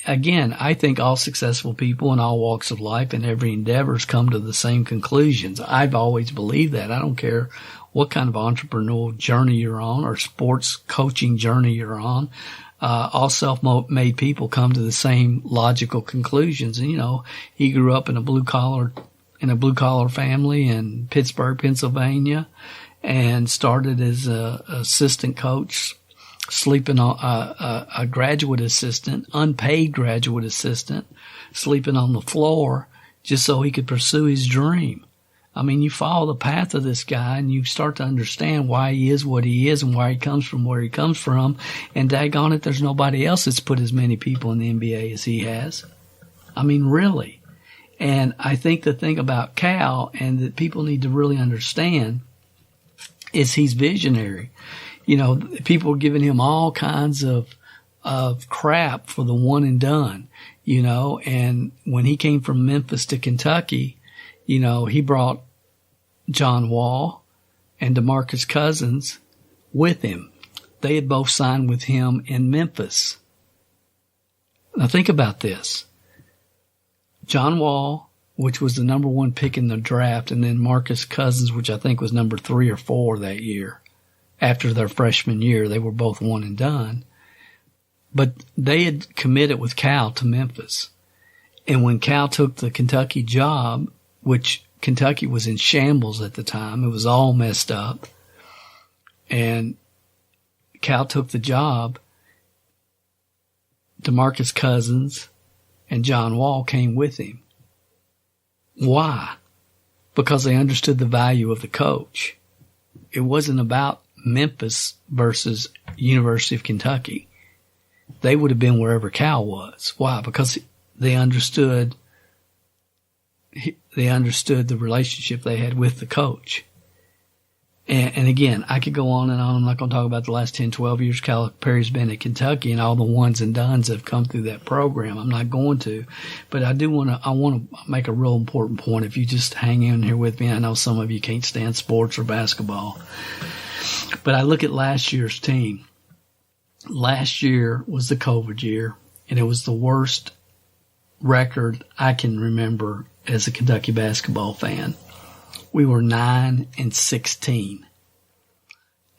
S1: again, I think all successful people in all walks of life and every endeavors come to the same conclusions. I've always believed that. I don't care what kind of entrepreneurial journey you're on or sports coaching journey you're on. All self-made people come to the same logical conclusions. And, he grew up in a blue collar family in Pittsburgh, Pennsylvania, and started as a assistant coach, sleeping on a graduate assistant, unpaid graduate assistant, sleeping on the floor just so he could pursue his dream. I mean, you follow the path of this guy and you start to understand why he is what he is and why he comes from where he comes from. And daggone it, there's nobody else that's put as many people in the NBA as he has. I mean, really. And I think the thing about Cal, and that people need to really understand, is he's visionary. People are giving him all kinds of crap for the one and done, and when he came from Memphis to Kentucky, he brought John Wall and DeMarcus Cousins with him. They had both signed with him in Memphis. Now think about this. John Wall, which was the number 1 pick in the draft, and then Marcus Cousins, which I think was number 3 or 4 that year. After their freshman year, they were both one and done. But they had committed with Cal to Memphis. And when Cal took the Kentucky job, which Kentucky was in shambles at the time, it was all messed up, and Cal took the job, DeMarcus Cousins and John Wall came with him. Why? Because they understood the value of the coach. It wasn't about Memphis versus University of Kentucky. They would have been wherever Cal was. Why? Because they understood the relationship they had with the coach. And again, I could go on and on. I'm not going to talk about the last 10, 12 years Calipari's been at Kentucky and all the ones and dones that have come through that program. I'm not going to. But I want to make a real important point. If you just hang in here with me, I know some of you can't stand sports or basketball. But I look at last year's team. Last year was the COVID year, and it was the worst record I can remember as a Kentucky basketball fan. We were 9-16,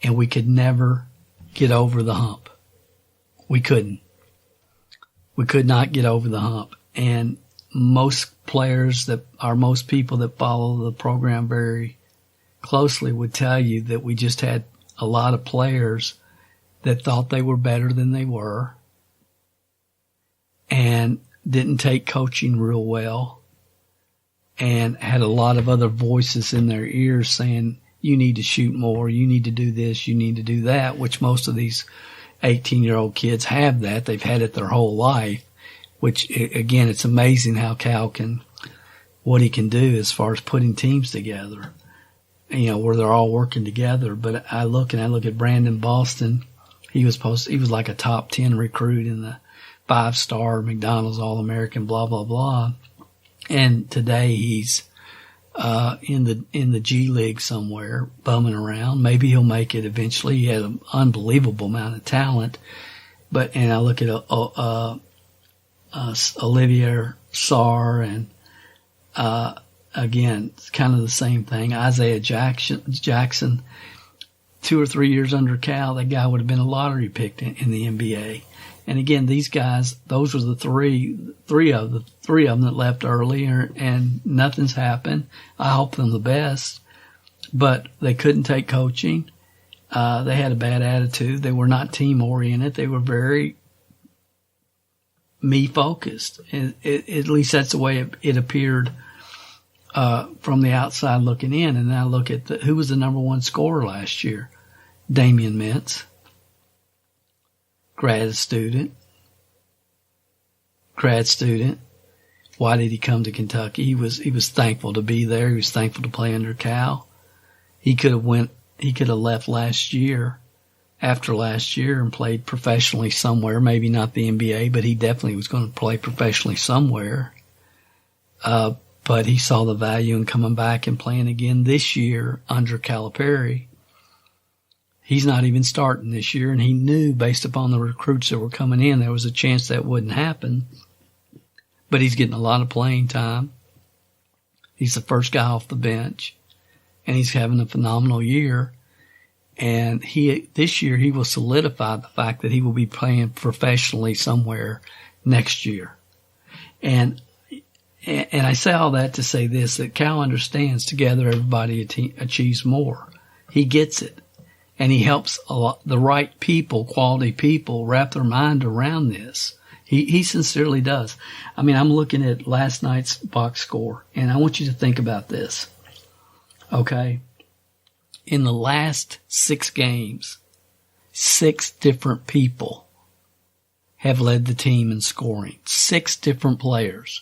S1: and we could never get over the hump. We couldn't. We could not get over the hump. And most people that follow the program very closely would tell you that we just had a lot of players that thought they were better than they were and didn't take coaching real well, and had a lot of other voices in their ears saying, you need to shoot more, you need to do this, you need to do that, which most of these 18-year-old kids have that. They've had it their whole life, which, again, it's amazing how Cal what he can do as far as putting teams together, where they're all working together. But I look at Brandon Boston. He was like a top 10 recruit in the 5-star McDonald's All-American, blah, blah, blah. And today he's in the G League somewhere, bumming around. Maybe he'll make it eventually. He had an unbelievable amount of talent. And I look at Olivier Sarr, and again, it's kind of the same thing. Isaiah Jackson, 2 or 3 years under Cal, that guy would have been a lottery pick in the NBA. And again, these guys, those were the three of them that left earlier, and nothing's happened. I hope them the best, but they couldn't take coaching. They had a bad attitude. They were not team oriented. They were very me focused. At least that's the way it appeared from the outside looking in. And I look at who was the number one scorer last year? Damian Mintz. Grad student. Why did he come to Kentucky? He was thankful to be there. He was thankful to play under Cal. He could have left after last year and played professionally somewhere, maybe not the NBA, but he definitely was going to play professionally somewhere. But he saw the value in coming back and playing again this year under Calipari. He's not even starting this year, and he knew based upon the recruits that were coming in, there was a chance that wouldn't happen. But he's getting a lot of playing time. He's the first guy off the bench, and he's having a phenomenal year. And this year he will solidify the fact that he will be playing professionally somewhere next year. And I say all that to say this, that Cal understands together everybody achieves more. He gets it. And he helps the right people, quality people, wrap their mind around this. He sincerely does. I mean, I'm looking at last night's box score, and I want you to think about this. Okay? In the last 6 games, 6 different people have led the team in scoring. 6 different players.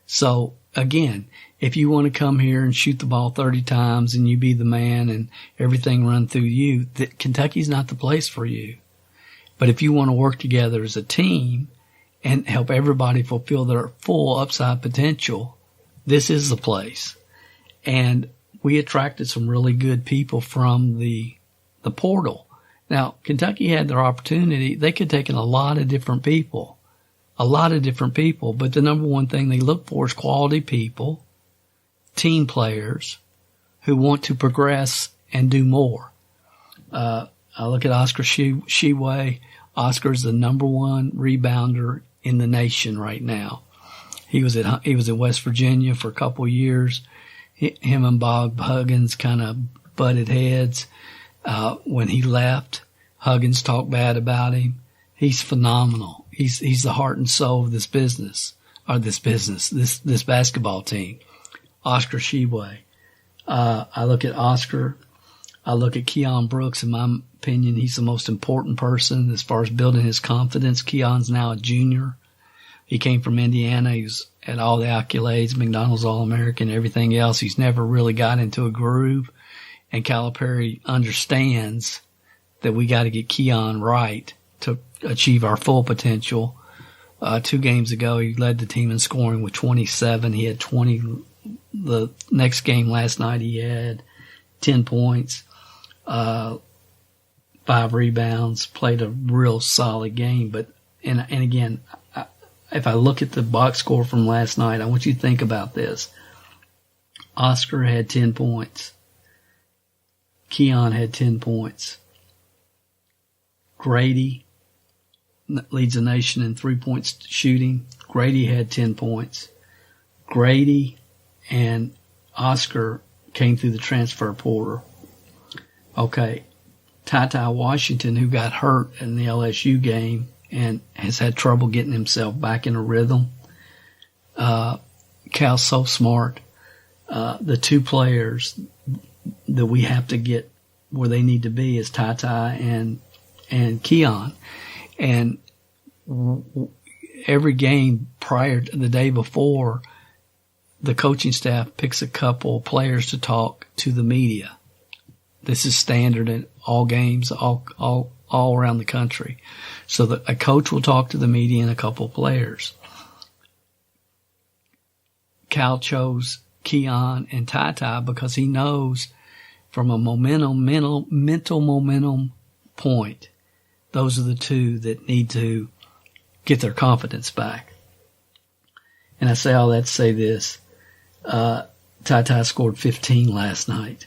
S1: So, again, if you want to come here and shoot the ball 30 times and you be the man and everything run through you, Kentucky's not the place for you. But if you want to work together as a team and help everybody fulfill their full upside potential, this is the place. And we attracted some really good people from the portal. Now, Kentucky had their opportunity. They could take in a lot of different people, but the number one thing they look for is quality people, team players who want to progress and do more. I look at Oscar Sheway. Oscar's the number one rebounder in the nation right now. He was in West Virginia for a couple of years. Him and Bob Huggins kind of butted heads. When he left, Huggins talked bad about him. He's phenomenal. He's the heart and soul of this basketball team. Oscar Sheway. I look at Oscar. I look at Keon Brooks. In my opinion, he's the most important person as far as building his confidence. Keon's now a junior. He came from Indiana. He's had all the accolades, McDonald's All-American, everything else. He's never really got into a groove. And Calipari understands that we got to get Keon right to achieve our full potential. 2 games ago, he led the team in scoring with 27. He had 20. The next game last night, he had 10 points, 5 rebounds, played a real solid game. But, and again, if I look at the box score from last night, I want you to think about this. Oscar had 10 points. Keon had 10 points. Grady leads the nation in 3-point shooting. Grady had 10 points. Grady and Oscar came through the transfer portal. Okay. Ty Washington, who got hurt in the LSU game and has had trouble getting himself back in a rhythm. Cal's so smart. The 2 players, that we have to get where they need to be is Ty and Keon. And every game prior to the day before, the coaching staff picks a couple of players to talk to the media. This is standard in all games, all around the country. So that a coach will talk to the media and a couple of players. Cal chose Keon and Ty because he knows from a mental momentum point, those are the two that need to get their confidence back. And I say all that to say this. Ty scored 15 last night.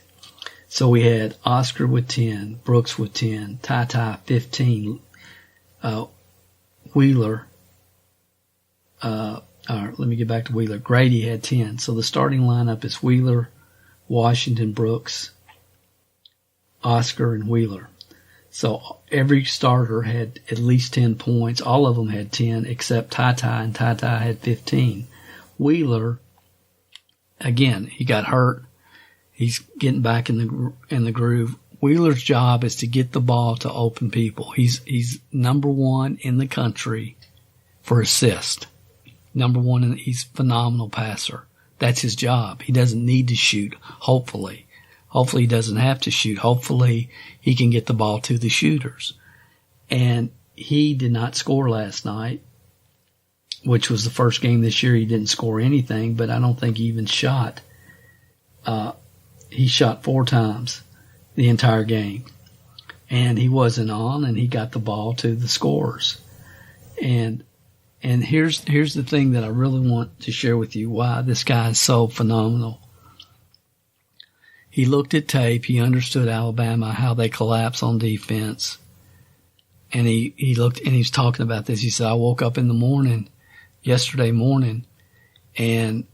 S1: So we had Oscar with 10, Brooks with 10, Ty 15, Wheeler, let me get back to Wheeler. Grady had 10. So the starting lineup is Wheeler, Washington, Brooks, Oscar, and Wheeler. So every starter had at least 10 points. All of them had 10 except Ty, and Ty had 15. Wheeler, again, he got hurt. He's getting back in the groove. Wheeler's job is to get the ball to open people. He's number one in the country for assist. Number one, and he's a phenomenal passer. That's his job. He doesn't need to shoot, hopefully. Hopefully he doesn't have to shoot. Hopefully he can get the ball to the shooters. And he did not score last night, which was the first game this year he didn't score anything, but I don't think he even shot. He shot 4 times the entire game. And he wasn't on, and he got the ball to the scorers. And here's the thing that I really want to share with you why this guy is so phenomenal. He looked at tape. He understood Alabama, how they collapse on defense. And he looked, and he's talking about this. He said, I woke up in the morning, yesterday morning, and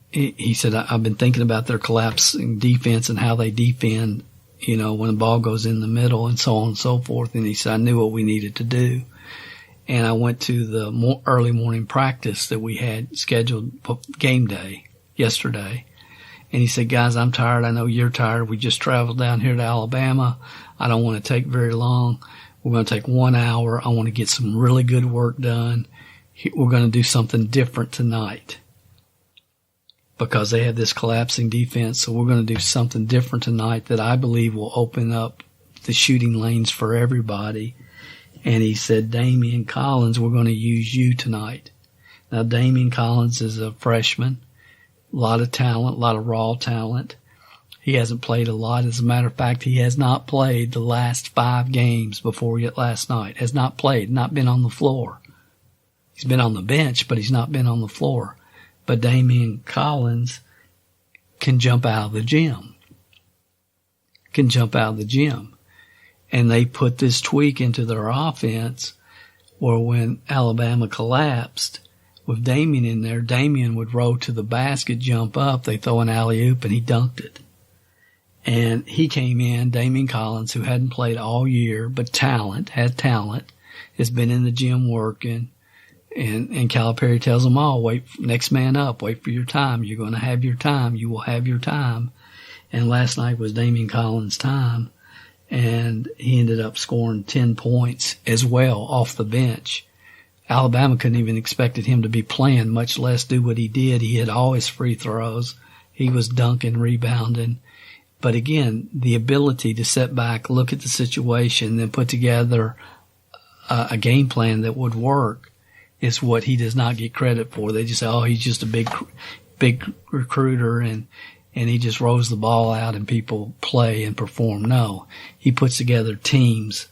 S1: he said, I've been thinking about their collapsing defense and how they defend, when the ball goes in the middle and so on and so forth. And he said, I knew what we needed to do. And I went to the early morning practice that we had scheduled game day yesterday. And he said, guys, I'm tired. I know you're tired. We just traveled down here to Alabama. I don't want to take very long. We're going to take 1 hour. I want to get some really good work done. We're going to do something different tonight because they have this collapsing defense. So we're going to do something different tonight that I believe will open up the shooting lanes for everybody. And he said, Damien Collins, we're going to use you tonight. Now, Damien Collins is a freshman. A lot of talent, a lot of raw talent. He hasn't played a lot. As a matter of fact, he has not played the last 5 games before last night. Has not played, not been on the floor. He's been on the bench, but he's not been on the floor. But Damien Collins can jump out of the gym. And they put this tweak into their offense where when Alabama collapsed, with Damien in there, Damien would roll to the basket, jump up, they throw an alley-oop, and he dunked it. And he came in, Damien Collins, who hadn't played all year, but had talent, has been in the gym working, and Calipari tells them all, next man up, wait for your time. You're going to have your time. You will have your time. And last night was Damien Collins' time, and he ended up scoring 10 points as well off the bench. Alabama couldn't even expected him to be playing, much less do what he did. He had all his free throws. He was dunking, rebounding. But again, the ability to sit back, look at the situation, then put together a game plan that would work is what he does not get credit for. They just say, oh, he's just a big recruiter and he just rolls the ball out and people play and perform. No, he puts together teams.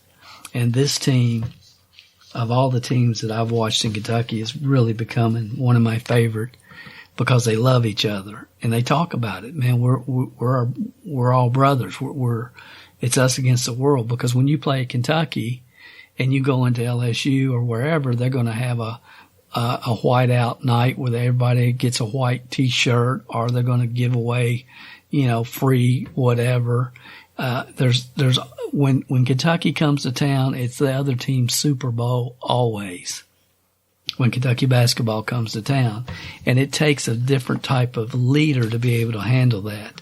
S1: And this team, of all the teams that I've watched in Kentucky, is really becoming one of my favorite because they love each other and they talk about it. Man, we're all brothers. It's us against the world, because when you play at Kentucky and you go into LSU or wherever, they're going to have a whiteout night where everybody gets a white T-shirt, or they're going to give away, free whatever. When Kentucky comes to town, it's the other team's Super Bowl always. when Kentucky basketball comes to town. And it takes a different type of leader to be able to handle that.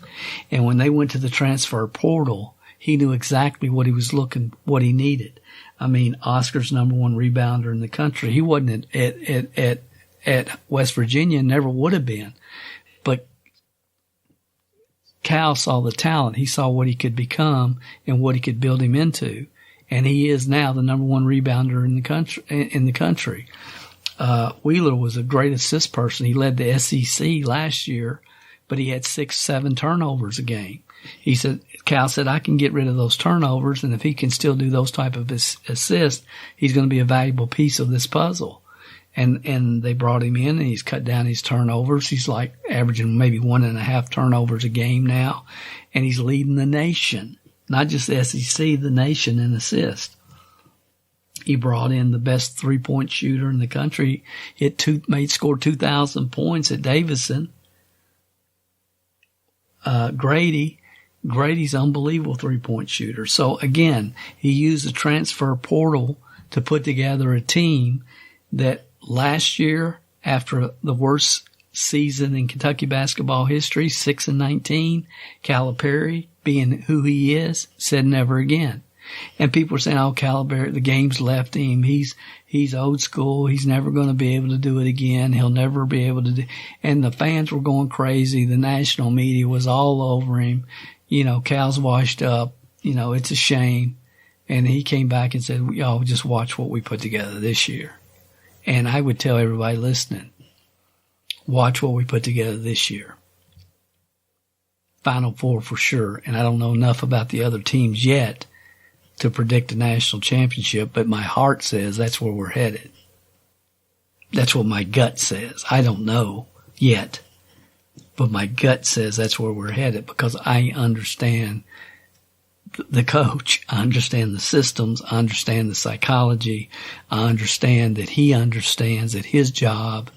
S1: And when they went to the transfer portal, he knew exactly what he needed. I mean, Oscar's number one rebounder in the country. He wasn't at West Virginia, never would have been. But Cal saw the talent. He saw what he could become and what he could build him into. And he is now the number one rebounder in the country. Wheeler was a great assist person. He led the SEC last year, but he had 6-7 turnovers a game. Cal said, I can get rid of those turnovers, and if he can still do those type of assists, he's going to be a valuable piece of this puzzle. And they brought him in, and he's cut down his turnovers. He's like averaging maybe 1.5 turnovers a game now, and he's leading the nation, not just the SEC, the nation in assists. He brought in the best 3-point shooter in the country. Scored 2,000 points at Davidson. Grady's unbelievable 3-point shooter. So again, he used the transfer portal to put together a team that last year, after the worst season in Kentucky basketball history, 6-19, Calipari, being who he is, said never again. And people were saying, oh, Calvert, the game's left him. He's old school. He's never going to be able to do it again. He'll never be able to do. And the fans were going crazy. The national media was all over him. Cal's washed up. It's a shame. And he came back and said, y'all just watch what we put together this year. And I would tell everybody listening, watch what we put together this year. Final Four for sure. And I don't know enough about the other teams yet to predict a national championship, but my heart says that's where we're headed. That's what my gut says. I don't know yet, but my gut says that's where we're headed because I understand the coach. I understand the systems. I understand the psychology. I understand that he understands that his job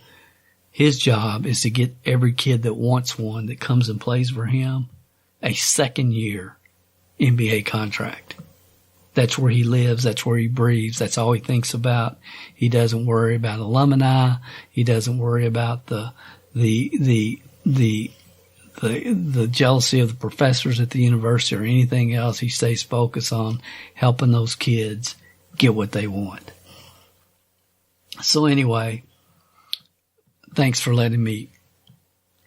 S1: is to get every kid that wants one that comes and plays for him a second-year NBA contract. That's where he lives. That's where he breathes. That's all he thinks about. He doesn't worry about alumni. He doesn't worry about the jealousy of the professors at the university or anything else. He stays focused on helping those kids get what they want. So anyway, thanks for letting me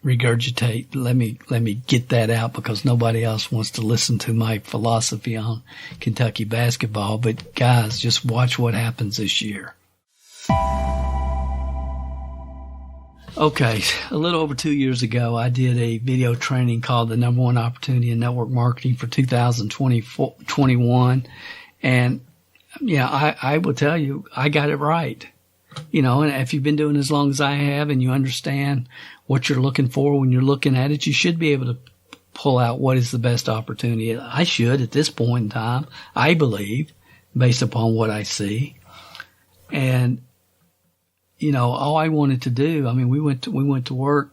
S1: regurgitate. Let me get that out because nobody else wants to listen to my philosophy on Kentucky basketball. But guys, just watch what happens this year. Okay, a little over 2 years ago, I did a video training called The Number One Opportunity in Network Marketing for 2021. And I will tell you, I got it right. And if you've been doing it as long as I have and you understand what you're looking for when you're looking at it, you should be able to pull out what is the best opportunity. I should at this point in time, I believe, based upon what I see. And, all I wanted to do, we went to work.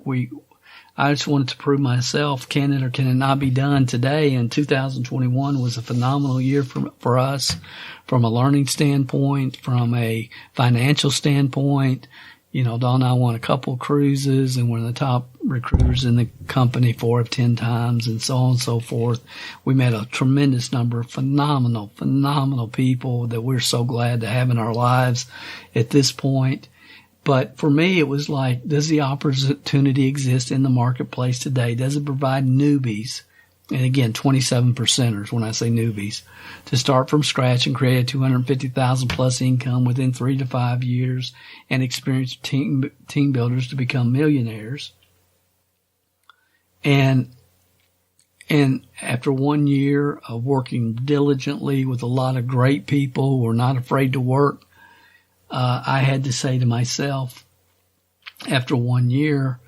S1: I just wanted to prove myself, can it or can it not be done today? And 2021 was a phenomenal year for us from a learning standpoint, from a financial standpoint. Dawn and I won a couple of cruises and one of the top recruiters in the company 4 of 10 times and so on and so forth. We met a tremendous number of phenomenal people that we're so glad to have in our lives at this point. But for me, it was like, does the opportunity exist in the marketplace today? Does it provide newbies? And again, 27%ers when I say newbies, to start from scratch and create a 250,000 plus income within 3 to 5 years and experienced team builders to become millionaires. And after 1 year of working diligently with a lot of great people who were not afraid to work, I had to say to myself, after 1 year,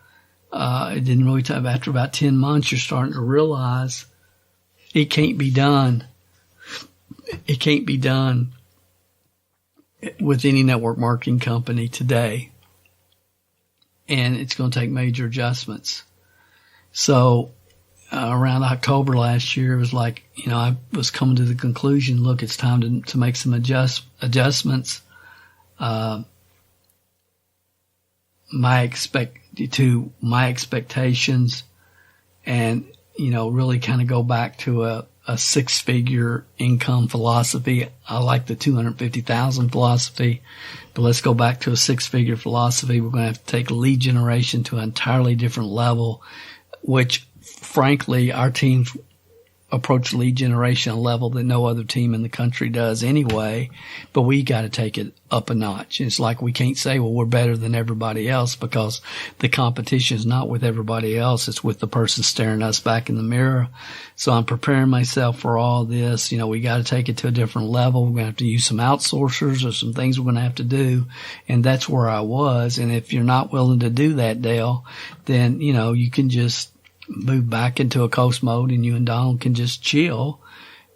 S1: it didn't really take, after about 10 months, you're starting to realize it can't be done. It can't be done with any network marketing company today. And it's going to take major adjustments. So, around October last year, it was like, I was coming to the conclusion, look, it's time to make some adjustments. my expectations, and, you know, really kind of go back to a 6-figure income philosophy. I like the 250,000 philosophy, but let's go back to a 6-figure philosophy. We're going to have to take lead generation to an entirely different level, which frankly, our teams approach lead generation at a level that no other team in the country does anyway, but we got to take it up a notch. It's like we can't say, well, we're better than everybody else, because the competition is not with everybody else. It's with the person staring us back in the mirror. So I'm preparing myself for all this. You know, we got to take it to a different level. We're going to have to use some outsourcers or some things we're going to have to do. And that's where I was. And if you're not willing to do that, Dale, then, you know, you can just move back into a coast mode, and you and Donald can just chill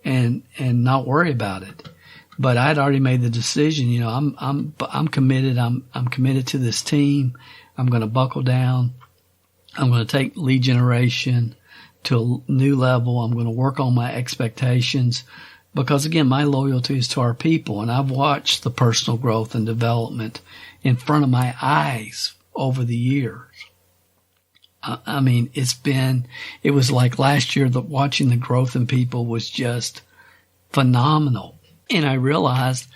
S1: and not worry about it. But I'd already made the decision. You know, I'm committed. I'm committed to this team. I'm going to buckle down. I'm going to take lead generation to a new level. I'm going to work on my expectations, because again, my loyalty is to our people, and I've watched the personal growth and development in front of my eyes over the years. I mean, it was like last year that watching the growth in people was just phenomenal. And I realized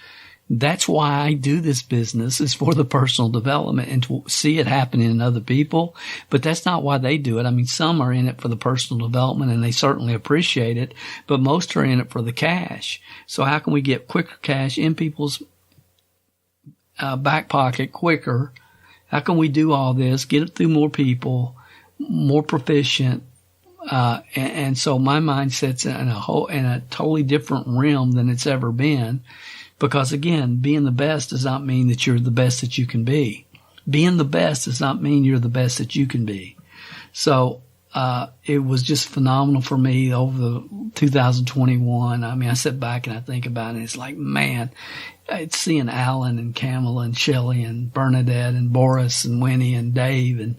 S1: that's why I do this business, is for the personal development and to see it happening in other people. But that's not why they do it. I mean, some are in it for the personal development, and they certainly appreciate it, but most are in it for the cash. So how can we get quicker cash in people's back pocket quicker? How can we do all this, get it through more people, more proficient, and so my mindset's in a totally different realm than it's ever been, because again, being the best does not mean that you're the best that you can be. Being the best does not mean you're the best that you can be. So it was just phenomenal for me over the 2021. I mean, I sit back and I think about it, and it's like, man, it's seeing Alan and Kamala and Shelley and Bernadette and Boris and Winnie and Dave and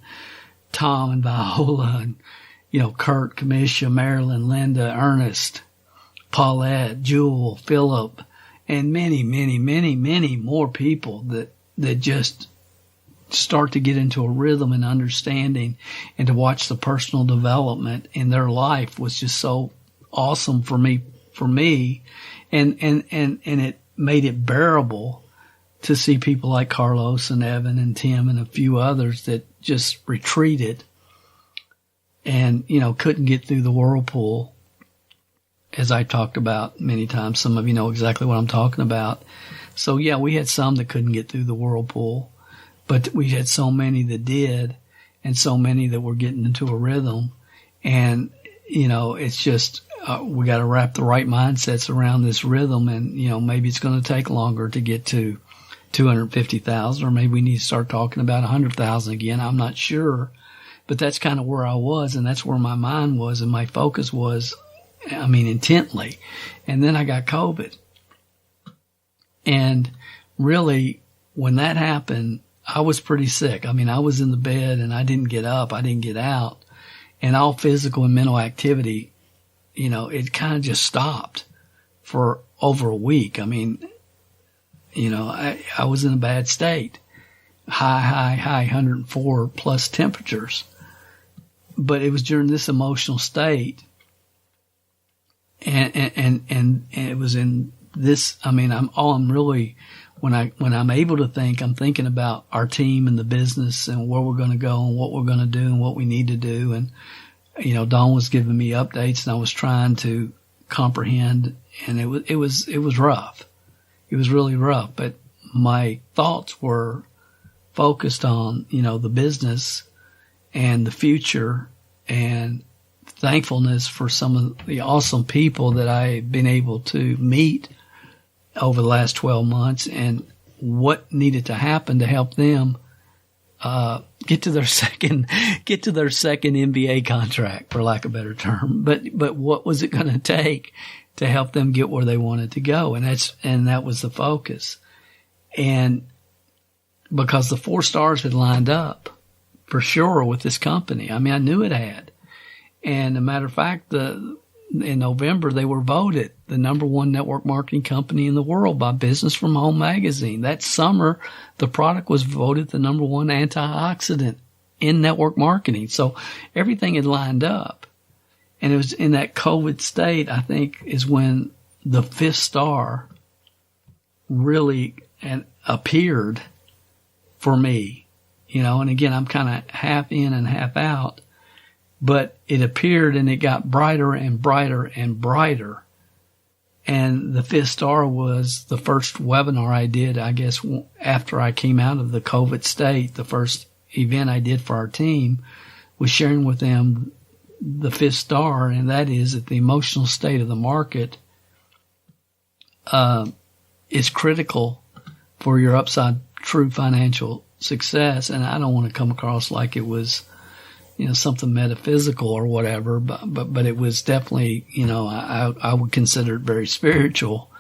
S1: Tom and Viola and, you know, Kurt, Kamisha, Marilyn, Linda, Ernest, Paulette, Jewel, Philip, and many, many, many, many more people that just start to get into a rhythm and understanding, and to watch the personal development in their life was just so awesome for me. And it made it bearable to see people like Carlos and Evan and Tim and a few others that just retreated and, you know, couldn't get through the whirlpool, as I talked about many times. Some of you know exactly what I'm talking about. So yeah, we had some that couldn't get through the whirlpool, but we had so many that did, and so many that were getting into a rhythm. And, you know, it's just, we got to wrap the right mindsets around this rhythm. And, you know, maybe it's going to take longer to get to 250,000, or maybe we need to start talking about 100,000 again. I'm not sure, but that's kind of where I was, and that's where my mind was and my focus was, I mean, intently. And then I got COVID. And really, when that happened, I was pretty sick. I mean, I was in the bed and I didn't get up. I didn't get out. And all physical and mental activity, you know, it kind of just stopped for over a week. I mean, you know, I was in a bad state. High, 104 plus temperatures. But it was during this emotional state. And it was in this, I mean, when I'm able to think, I'm thinking about our team and the business and where we're going to go and what we're going to do and what we need to do. And, you know, Dawn was giving me updates, and I was trying to comprehend, and it was rough. It was really rough, but my thoughts were focused on, you know, the business and the future, and thankfulness for some of the awesome people that I've been able to meet over the last 12 months, and what needed to happen to help them get to their second NBA contract, for lack of a better term. But what was it going to take to help them get where they wanted to go? And that was the focus. And because the 4 stars had lined up for sure with this company. I mean, I knew it had. And a matter of fact, in November, they were voted the #1 network marketing company in the world by Business from Home magazine. That summer, the product was voted the #1 antioxidant in network marketing. So everything had lined up. And it was in that COVID state, I think, is when the 5th star really appeared for me, and again, I'm kind of half in and half out, but it appeared and it got brighter and brighter and brighter. And the 5th star was the first webinar I did, I guess, after I came out of the COVID state. The first event I did for our team was sharing with them the 5th star, and that is that the emotional state of the market is critical for your upside true financial success. And I don't want to come across like it was, something metaphysical or whatever, but it was definitely, I would consider it very spiritual,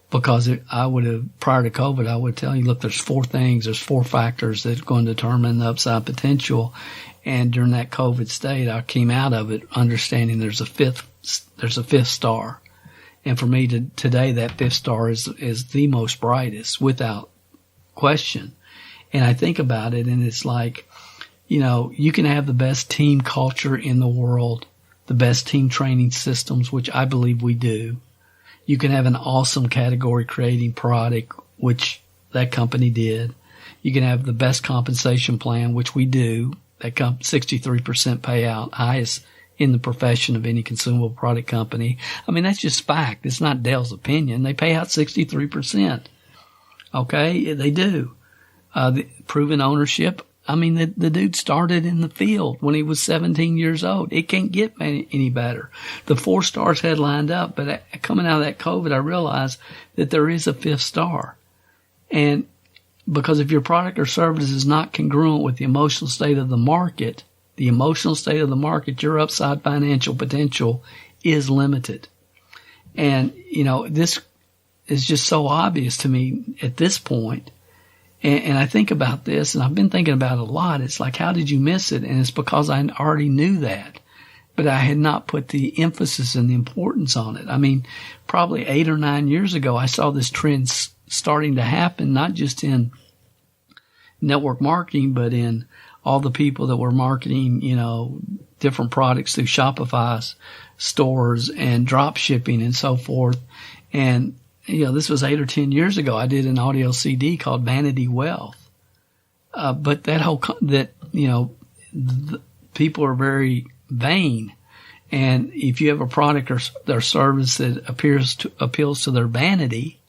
S1: because prior to COVID, I would tell you, look, there's 4 factors that are going to determine the upside potential. And during that COVID state, I came out of it understanding there's a fifth star. And for me today, that 5th star is the most brightest without question. And I think about it, and it's like, you can have the best team culture in the world, the best team training systems, which I believe we do. You can have an awesome category creating product, which that company did. You can have the best compensation plan, which we do. That 63% payout, highest in the profession of any consumable product company. I mean, that's just fact. It's not Dale's opinion. They pay out 63%. Okay? They do. The proven ownership. I mean, the dude started in the field when he was 17 years old. It can't get any better. The 4 stars had lined up, but coming out of that COVID, I realized that there is a 5th star. And because if your product or service is not congruent with the emotional state of the market, your upside financial potential is limited. And, this is just so obvious to me at this point. And I think about this, and I've been thinking about it a lot. It's like, how did you miss it? And it's because I already knew that, but I had not put the emphasis and the importance on it. I mean, probably 8 or 9 years ago, I saw this trend starting to happen, not just in network marketing, but in all the people that were marketing, different products through Shopify stores and drop shipping and so forth. And, this was 8 or 10 years ago. I did an audio CD called Vanity Wealth. But people are very vain. And if you have a product or service that appeals to their vanity,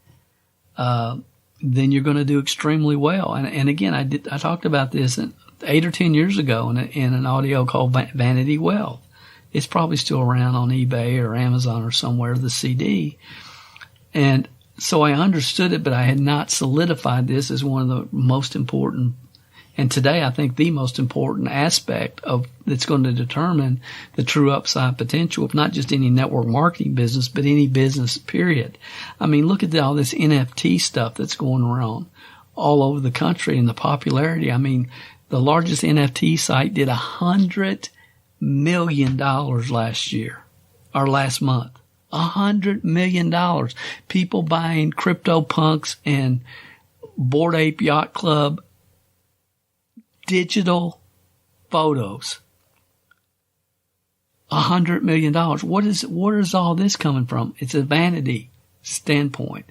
S1: then you're going to do extremely well. And again, I talked about this 8 or 10 years ago in an audio called Vanity Wealth. It's probably still around on eBay or Amazon or somewhere, the CD. And so I understood it, but I had not solidified this as one of the most important, and today I think the most important aspect that's going to determine the true upside potential of not just any network marketing business, but any business, period. I mean, look at all this NFT stuff that's going around all over the country and the popularity. I mean, the largest NFT site did $100 million last month. $100 million. People buying CryptoPunks and Bored Ape Yacht Club digital photos. $100 million. Where is all this coming from? It's a vanity standpoint.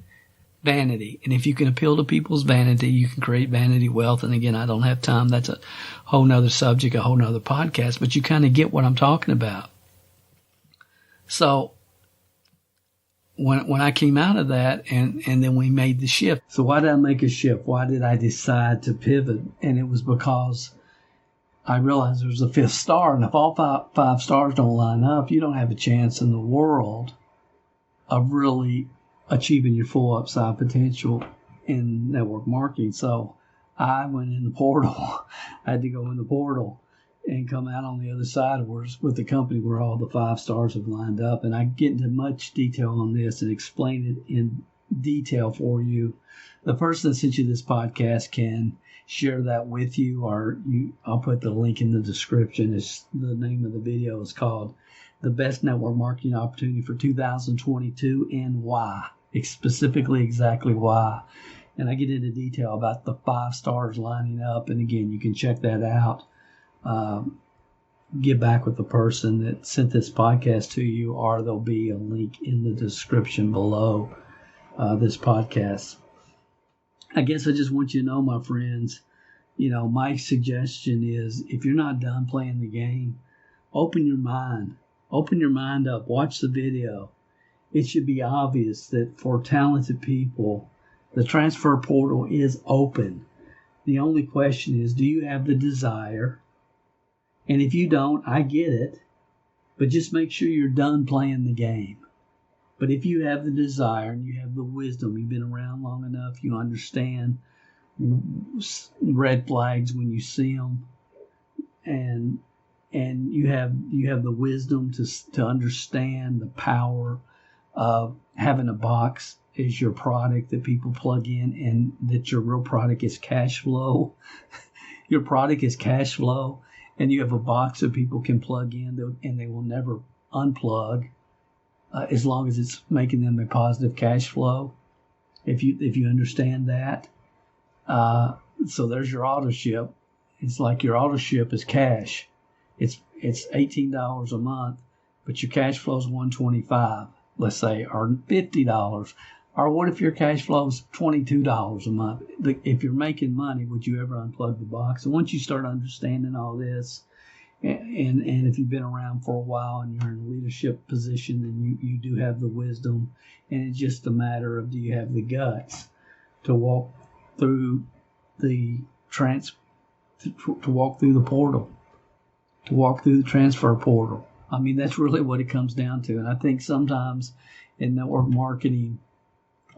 S1: Vanity. And if you can appeal to people's vanity, you can create vanity wealth. And again, I don't have time. That's a whole nother subject, a whole nother podcast, but you kind of get what I'm talking about. So, when I came out of that and then we made the shift. So why did I make a shift? Why did I decide to pivot? And it was because I realized there was a 5th star, and if all five stars don't line up, you don't have a chance in the world of really achieving your full upside potential in network marketing. So I went in the portal. I had to go in the portal and come out on the other side with the company where all the 5 stars have lined up. And I get into much detail on this and explain it in detail for you. The person that sent you this podcast can share that with you, I'll put the link in the description. The name of the video is called the best network marketing opportunity for 2022 and why, specifically exactly why. And I get into detail about the 5 stars lining up. And again, you can check that out. Get back with the person that sent this podcast to you, or there'll be a link in the description below this podcast. I guess I just want you to know, my friends, my suggestion is, if you're not done playing the game, open your mind. Open your mind up. Watch the video. It should be obvious that for talented people, the transfer portal is open. The only question is, do you have the desire? And if you don't, I get it. But just make sure you're done playing the game. But if you have the desire and you have the wisdom, you've been around long enough, you understand red flags when you see them, and you have the wisdom to understand the power of having a box as your product that people plug in, and that your real product is cash flow. Your product is cash flow, and you have a box that people can plug in and they will never unplug as long as it's making them a positive cash flow. If you understand that. So there's your auto ship. It's like your auto ship is cash. It's $18 a month, but your cash flow is $125, let's say, or $50. Or what if your cash flow is $22 a month? If you're making money, would you ever unplug the box? And once you start understanding all this, and if you've been around for a while and you're in a leadership position, then you do have the wisdom, and it's just a matter of, do you have the guts to walk through the to walk through the portal, to walk through the transfer portal. I mean, that's really what it comes down to. And I think sometimes in network marketing,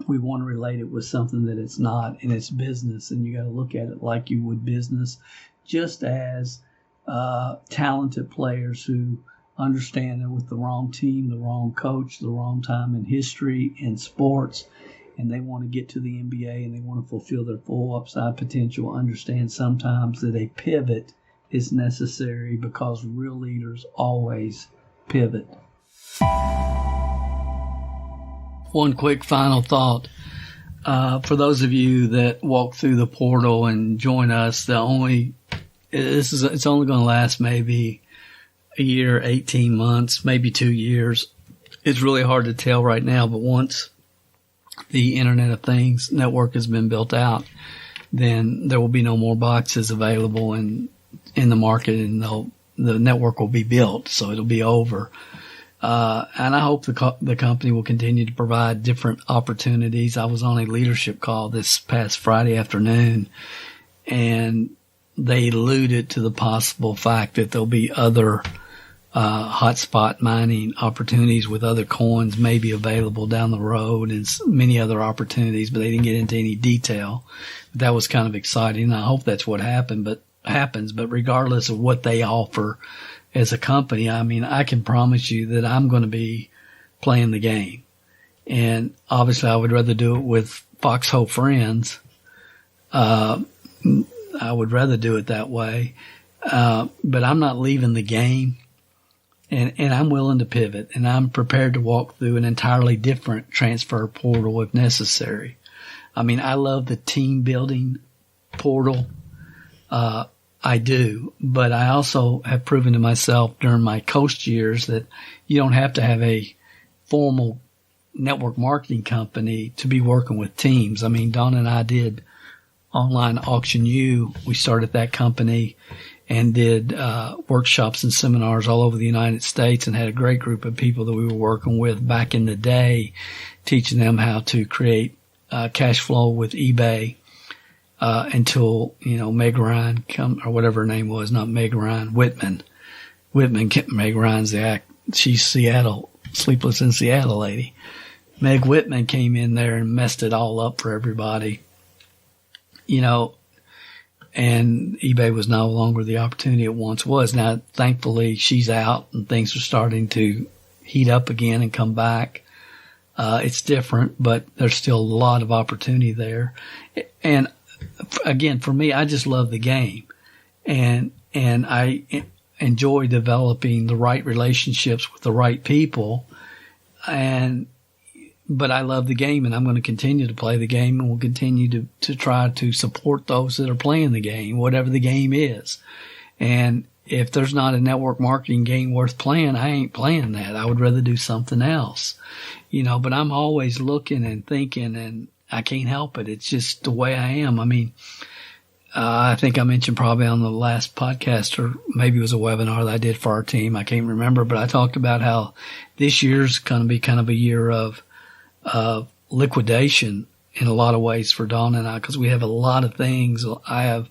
S1: we want to relate it with something that it's not, and it's business, and you got to look at it like you would business, just as talented players who understand they're with the wrong team, the wrong coach, the wrong time in history in sports, and they want to get to the NBA and they want to fulfill their full upside potential, understand sometimes that a pivot is necessary, because real leaders always pivot. One quick final thought. For those of you that walk through the portal and join us, it's only going to last maybe a year, 18 months, maybe 2 years. It's really hard to tell right now, but once the Internet of Things network has been built out, then there will be no more boxes available in the market, and the network will be built, so it'll be over. And I hope the company will continue to provide different opportunities. I was on a leadership call this past Friday afternoon, and they alluded to the possible fact that there'll be other hotspot mining opportunities with other coins maybe available down the road, and many other opportunities, but they didn't get into any detail. But that was kind of exciting. I hope that's what happens, but regardless of what they offer as a company, I mean, I can promise you that I'm going to be playing the game. And obviously I would rather do it with Foxhole friends. I would rather do it that way. But I'm not leaving the game, and I'm willing to pivot, and I'm prepared to walk through an entirely different transfer portal if necessary. I mean, I love the team building portal. I do, but I also have proven to myself during my coach years that you don't have to have a formal network marketing company to be working with teams. I mean, Don and I did Online Auction U. We started that company and did workshops and seminars all over the United States, and had a great group of people that we were working with back in the day, teaching them how to create cash flow with eBay. Until, Meg Ryan or whatever her name was, not Meg Ryan, Whitman, Meg Ryan's the act. She's Seattle, Sleepless in Seattle lady. Meg Whitman came in there and messed it all up for everybody, and eBay was no longer the opportunity it once was. Now, thankfully, she's out and things are starting to heat up again and come back. It's different, but there's still a lot of opportunity there. And again, for me, I just love the game, and enjoy developing the right relationships with the right people. But I love the game, and I'm going to continue to play the game, and we'll continue to try to support those that are playing the game, whatever the game is. And if there's not a network marketing game worth playing, I ain't playing that. I would rather do something else, but I'm always looking and thinking, and I can't help it. It's just the way I am. I mean, I think I mentioned probably on the last podcast, or maybe it was a webinar that I did for our team. I can't remember, but I talked about how this year's going to be kind of a year of liquidation in a lot of ways for Dawn and I, because we have a lot of things. I have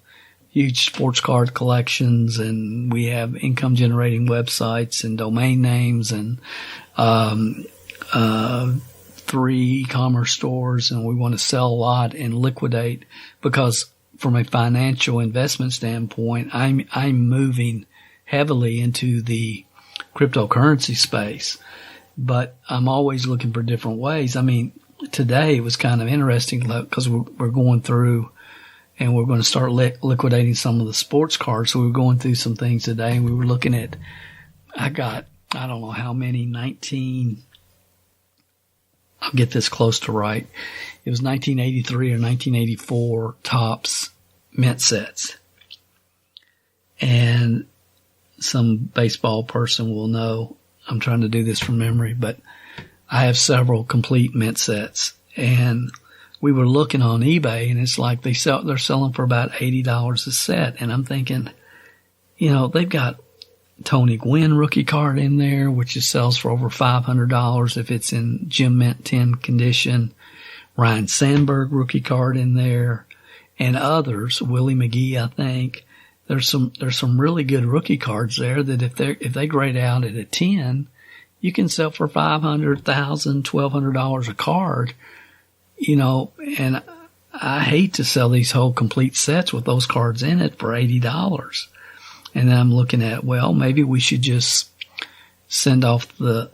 S1: huge sports card collections, and we have income generating websites and domain names, and 3 e-commerce stores, and we want to sell a lot and liquidate, because from a financial investment standpoint, I'm moving heavily into the cryptocurrency space. But I'm always looking for different ways. I mean, today it was kind of interesting because we're going through, and we're going to start liquidating some of the sports cards. So we were going through some things today, and we were looking at, I don't know how many, I'll get this close to right. It was 1983 or 1984 Topps mint sets. And some baseball person will know I'm trying to do this from memory, but I have several complete mint sets, and we were looking on eBay, and it's like they're selling for about $80 a set. And I'm thinking, they've got Tony Gwynn rookie card in there, which sells for over $500 if it's in gem mint 10 condition. Ryan Sandberg rookie card in there, and others. Willie McGee, I think. There's some really good rookie cards there that if they grade out at a 10, you can sell for $500, $1,000, $1,200 a card, and I hate to sell these whole complete sets with those cards in it for $80. And then I'm looking at, well, maybe we should just send off the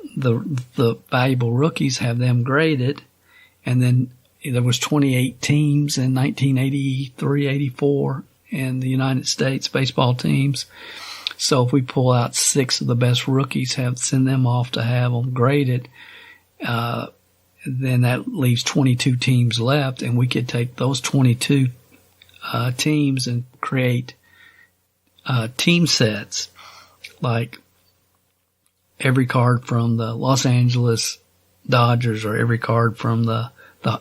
S1: valuable rookies, have them graded, and then there was 28 teams in 1983, 84. In the United States baseball teams. So if we pull out 6 of the best rookies, send them off to have them graded, then that leaves 22 teams left, and we could take those 22 teams and create team sets, like every card from the Los Angeles Dodgers, or every card from the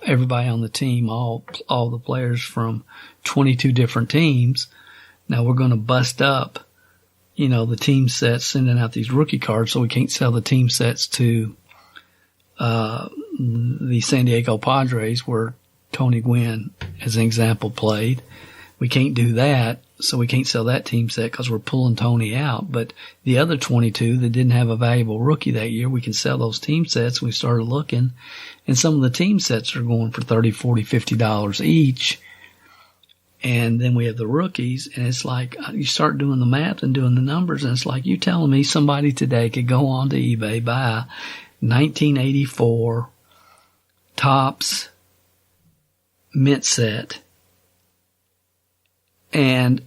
S1: everybody on the team, all the players from 22 different teams. Now we're going to bust up, the team sets, sending out these rookie cards, so we can't sell the team sets to the San Diego Padres, where Tony Gwynn, as an example, played. We can't do that, so we can't sell that team set because we're pulling Tony out. But the other 22 that didn't have a valuable rookie that year, we can sell those team sets. We started looking, and some of the team sets are going for $30, $40, $50 each. And then we have the rookies, and it's like you start doing the math and doing the numbers, and it's like you telling me somebody today could go on to eBay, buy 1984 Topps mint set and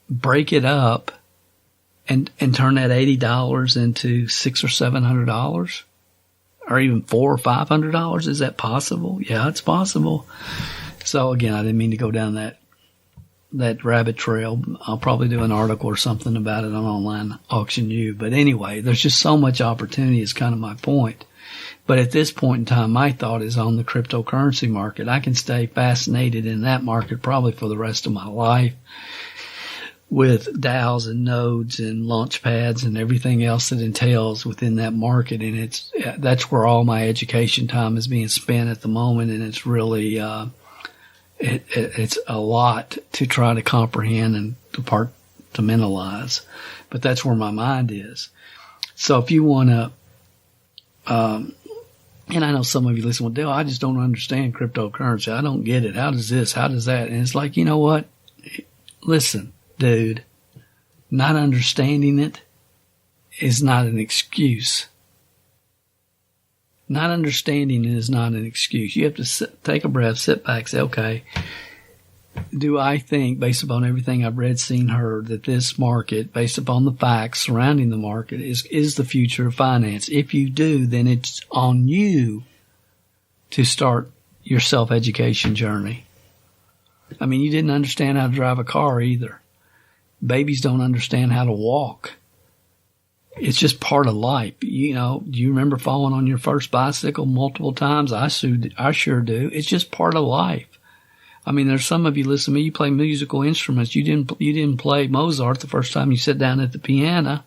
S1: break it up and turn that $80 into $600 or $700, or even $400 or $500. Is that possible? Yeah, it's possible. So again, I didn't mean to go down that rabbit trail. I'll probably do an article or something about it on Online Auction U. But anyway, there's just so much opportunity is kind of my point. But at this point in time, my thought is on the cryptocurrency market. I can stay fascinated in that market probably for the rest of my life, with DAOs and nodes and launch pads and everything else that entails within that market. And that's where all my education time is being spent at the moment. And it's really, it's a lot to try to comprehend and compartmentalize, but that's where my mind is. So if you want to, and I know some of you listen, well, Dale, I just don't understand cryptocurrency. I don't get it. How does this? How does that? And it's like, you know what? Listen, dude, not understanding it is not an excuse. Not understanding it is not an excuse. You have to take a breath, sit back, say, okay, do I think, based upon everything I've read, seen, heard, that this market, based upon the facts surrounding the market, is the future of finance? If you do, then it's on you to start your self-education journey. I mean, you didn't understand how to drive a car either. Babies don't understand how to walk. It's just part of life. You know, do you remember falling on your first bicycle multiple times? I sure do. It's just part of life. I mean, there's some of you listen to me, you play musical instruments. You didn't play Mozart the first time you sat down at the piano.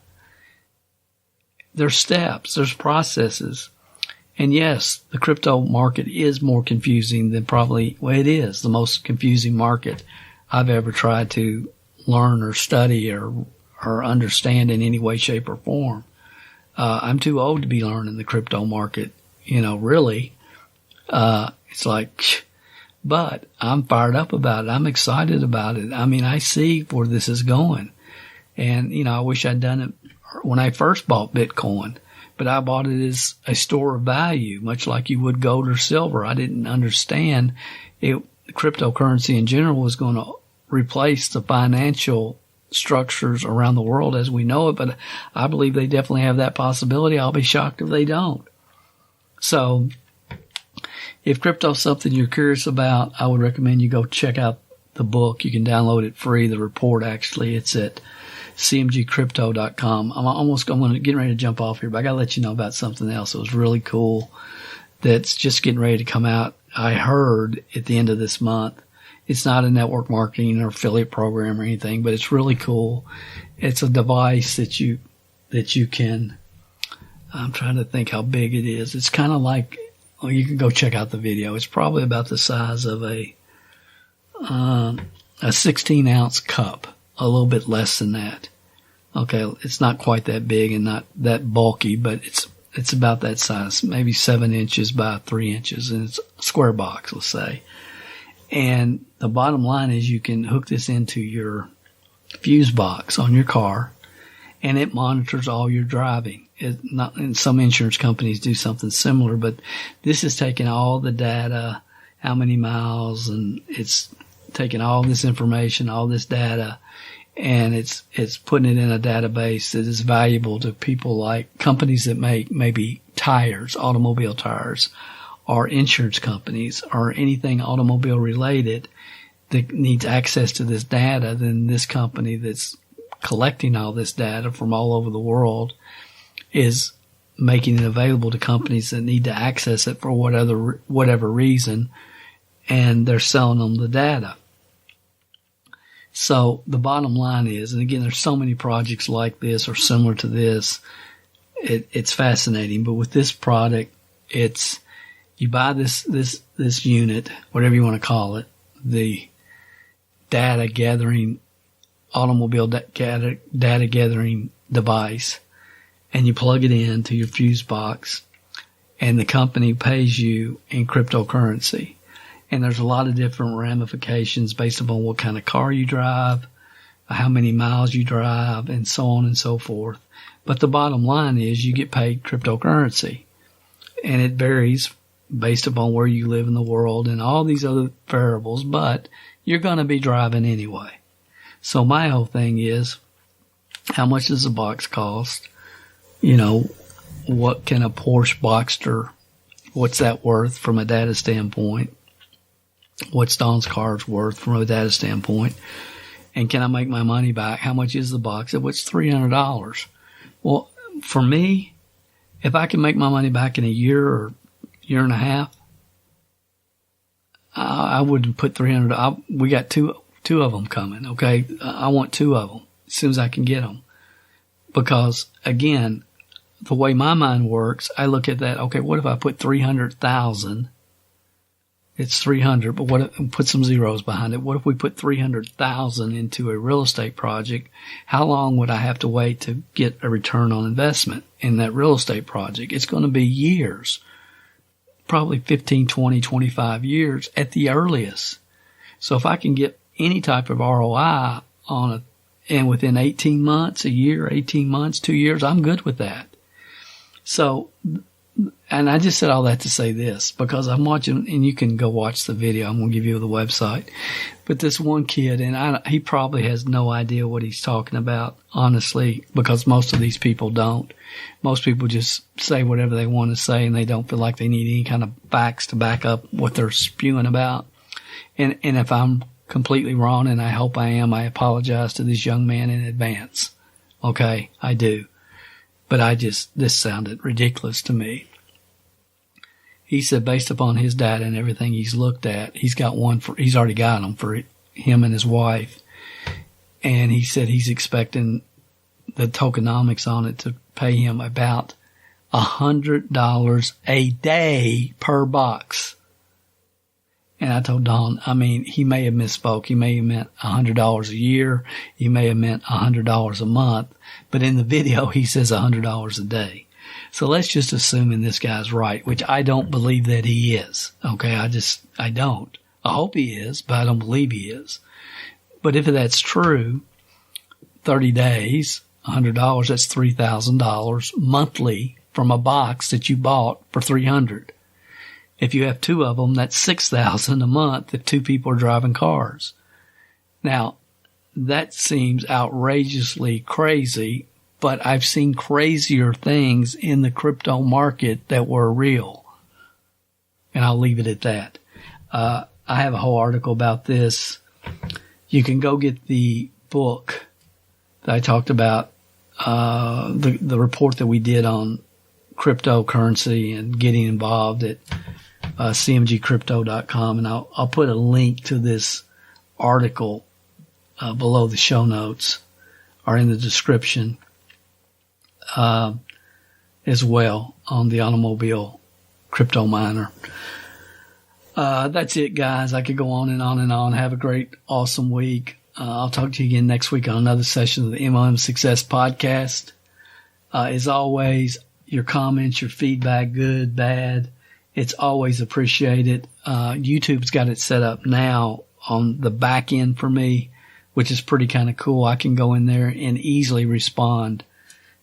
S1: There's steps, there's processes. And yes, the crypto market is more confusing than it is the most confusing market I've ever tried to learn or study or understand in any way, shape, or form. I'm too old to be learning the crypto market, really. It's like, but I'm fired up about it. I'm excited about it. I mean, I see where this is going. And, I wish I'd done it when I first bought Bitcoin, but I bought it as a store of value, much like you would gold or silver. I didn't understand cryptocurrency in general was going to replace the financial structures around the world as we know it, but I believe they definitely have that possibility. I'll be shocked if they don't. So if crypto is something you're curious about, I would recommend you go check out the book. You can download it free, the report actually. It's at cmgcrypto.com. I'm getting ready to jump off here, but I got to let you know about something else that was really cool that's just getting ready to come out. I heard at the end of this month. It's not a network marketing or affiliate program or anything, but it's really cool. It's a device that you can, I'm trying to think how big it is. It's kind of like, you can go check out the video. It's probably about the size of a 16-ounce cup, a little bit less than that. Okay, it's not quite that big and not that bulky, but it's about that size, maybe 7 inches by 3 inches, and it's a square box, let's say. And the bottom line is you can hook this into your fuse box on your car, and it monitors all your driving. And some insurance companies do something similar, but this is taking all the data, how many miles, and it's taking all this information, all this data, and it's putting it in a database that is valuable to people like companies that make maybe tires, automobile tires, or insurance companies, or anything automobile related that needs access to this data. Then this company that's collecting all this data from all over the world is making it available to companies that need to access it for whatever reason, and they're selling them the data. So the bottom line is, and again, there's so many projects like this or similar to this, it's fascinating. But with this product, you buy this unit, whatever you want to call it, the data gathering, automobile data gathering device, and you plug it into your fuse box, and the company pays you in cryptocurrency. And there's a lot of different ramifications based upon what kind of car you drive, how many miles you drive, and so on and so forth. But the bottom line is you get paid cryptocurrency, and it varies based upon where you live in the world and all these other variables, but you're going to be driving anyway. So my whole thing is, how much does a box cost? What can a Porsche Boxster, what's that worth from a data standpoint? What's Don's car's worth from a data standpoint? And can I make my money back? How much is the box? What's $300? Well, for me, if I can make my money back in a year or year and a half, I wouldn't put 300. We got two of them coming. Okay. I want 2 of them as soon as I can get them, because again, the way my mind works, I look at that. Okay. What if I put 300,000? It's 300, but what if, put some zeros behind it. What if we put 300,000 into a real estate project? How long would I have to wait to get a return on investment in that real estate project? It's going to be years. Probably 15, 20, 25 years at the earliest. So if I can get any type of ROI and within 18 months, a year, 18 months, 2 years, I'm good with that. So and I just said all that to say this, because I'm watching, and you can go watch the video. I'm going to give you the website. But this one kid, and he probably has no idea what he's talking about, honestly, because most of these people don't. Most people just say whatever they want to say, and they don't feel like they need any kind of facts to back up what they're spewing about. And if I'm completely wrong, and I hope I am, I apologize to this young man in advance. Okay, I do. But this sounded ridiculous to me. He said based upon his data and everything he's looked at, he's already got them for him and his wife. And he said he's expecting the tokenomics on it to pay him about $100 a day per box. And I told Dawn, he may have misspoke. He may have meant $100 a year. He may have meant $100 a month. But in the video, he says $100 a day. So let's just assume this guy's right, which I don't believe that he is. Okay. I don't. I hope he is, but I don't believe he is. But if that's true, 30 days, $100, that's $3,000 monthly from a box that you bought for $300. If you have 2 of them, that's $6,000 a month if 2 people are driving cars. Now, that seems outrageously crazy, but I've seen crazier things in the crypto market that were real. And I'll leave it at that. I have a whole article about this. You can go get the book that I talked about, the report that we did on cryptocurrency and getting involved at cmgcrypto.com, and I'll put a link to this article below the show notes or in the description as well on the automobile crypto miner. That's it, guys. I could go on and on and on. Have a great, awesome week. I'll talk to you again next week on another session of the MLM Success Podcast. As always, your comments, your feedback, good, bad, it's always appreciated. YouTube's got it set up now on the back end for me, which is pretty kind of cool. I can go in there and easily respond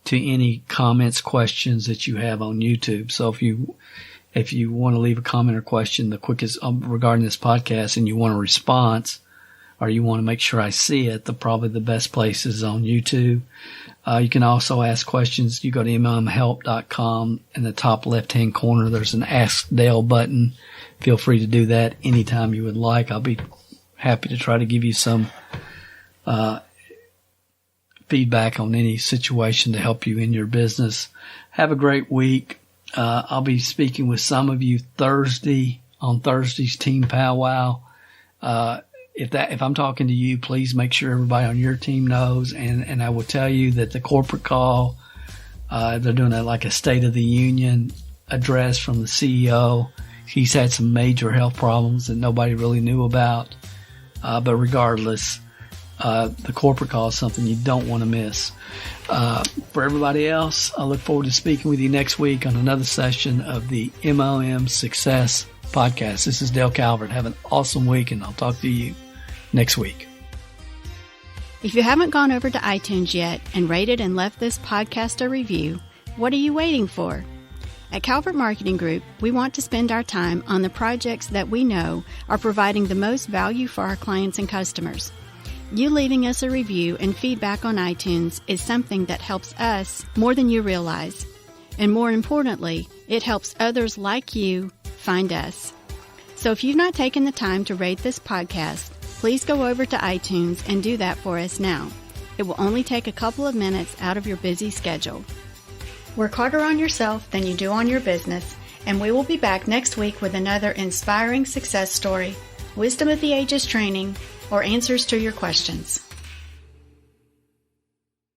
S1: to any comments, questions that you have on YouTube. So if you want to leave a comment or question, the quickest regarding this podcast, and you want a response, or you want to make sure I see it, probably the best place is on YouTube. You can also ask questions. You go to mlmhelp.com. In the top left-hand corner, there's an Ask Dale button. Feel free to do that anytime you would like. I'll be happy to try to give you some feedback on any situation to help you in your business. Have a great week. I'll be speaking with some of you on Thursday's Team Powwow. If I'm talking to you, please make sure everybody on your team knows. And I will tell you that the corporate call, they're doing a State of the Union address from the CEO. He's had some major health problems that nobody really knew about. But regardless, the corporate call is something you don't want to miss. For everybody else, I look forward to speaking with you next week on another session of the MLM Success Podcast. This is Dale Calvert. Have an awesome week, and I'll talk to you next week.
S2: If you haven't gone over to iTunes yet and rated and left this podcast a review, what are you waiting for? At Calvert Marketing Group, we want to spend our time on the projects that we know are providing the most value for our clients and customers. You leaving us a review and feedback on iTunes is something that helps us more than you realize. And more importantly, it helps others like you find us. So if you've not taken the time to rate this podcast, please go over to iTunes and do that for us now. It will only take a couple of minutes out of your busy schedule. Work harder on yourself than you do on your business, and we will be back next week with another inspiring success story, wisdom of the ages training, or answers to your questions.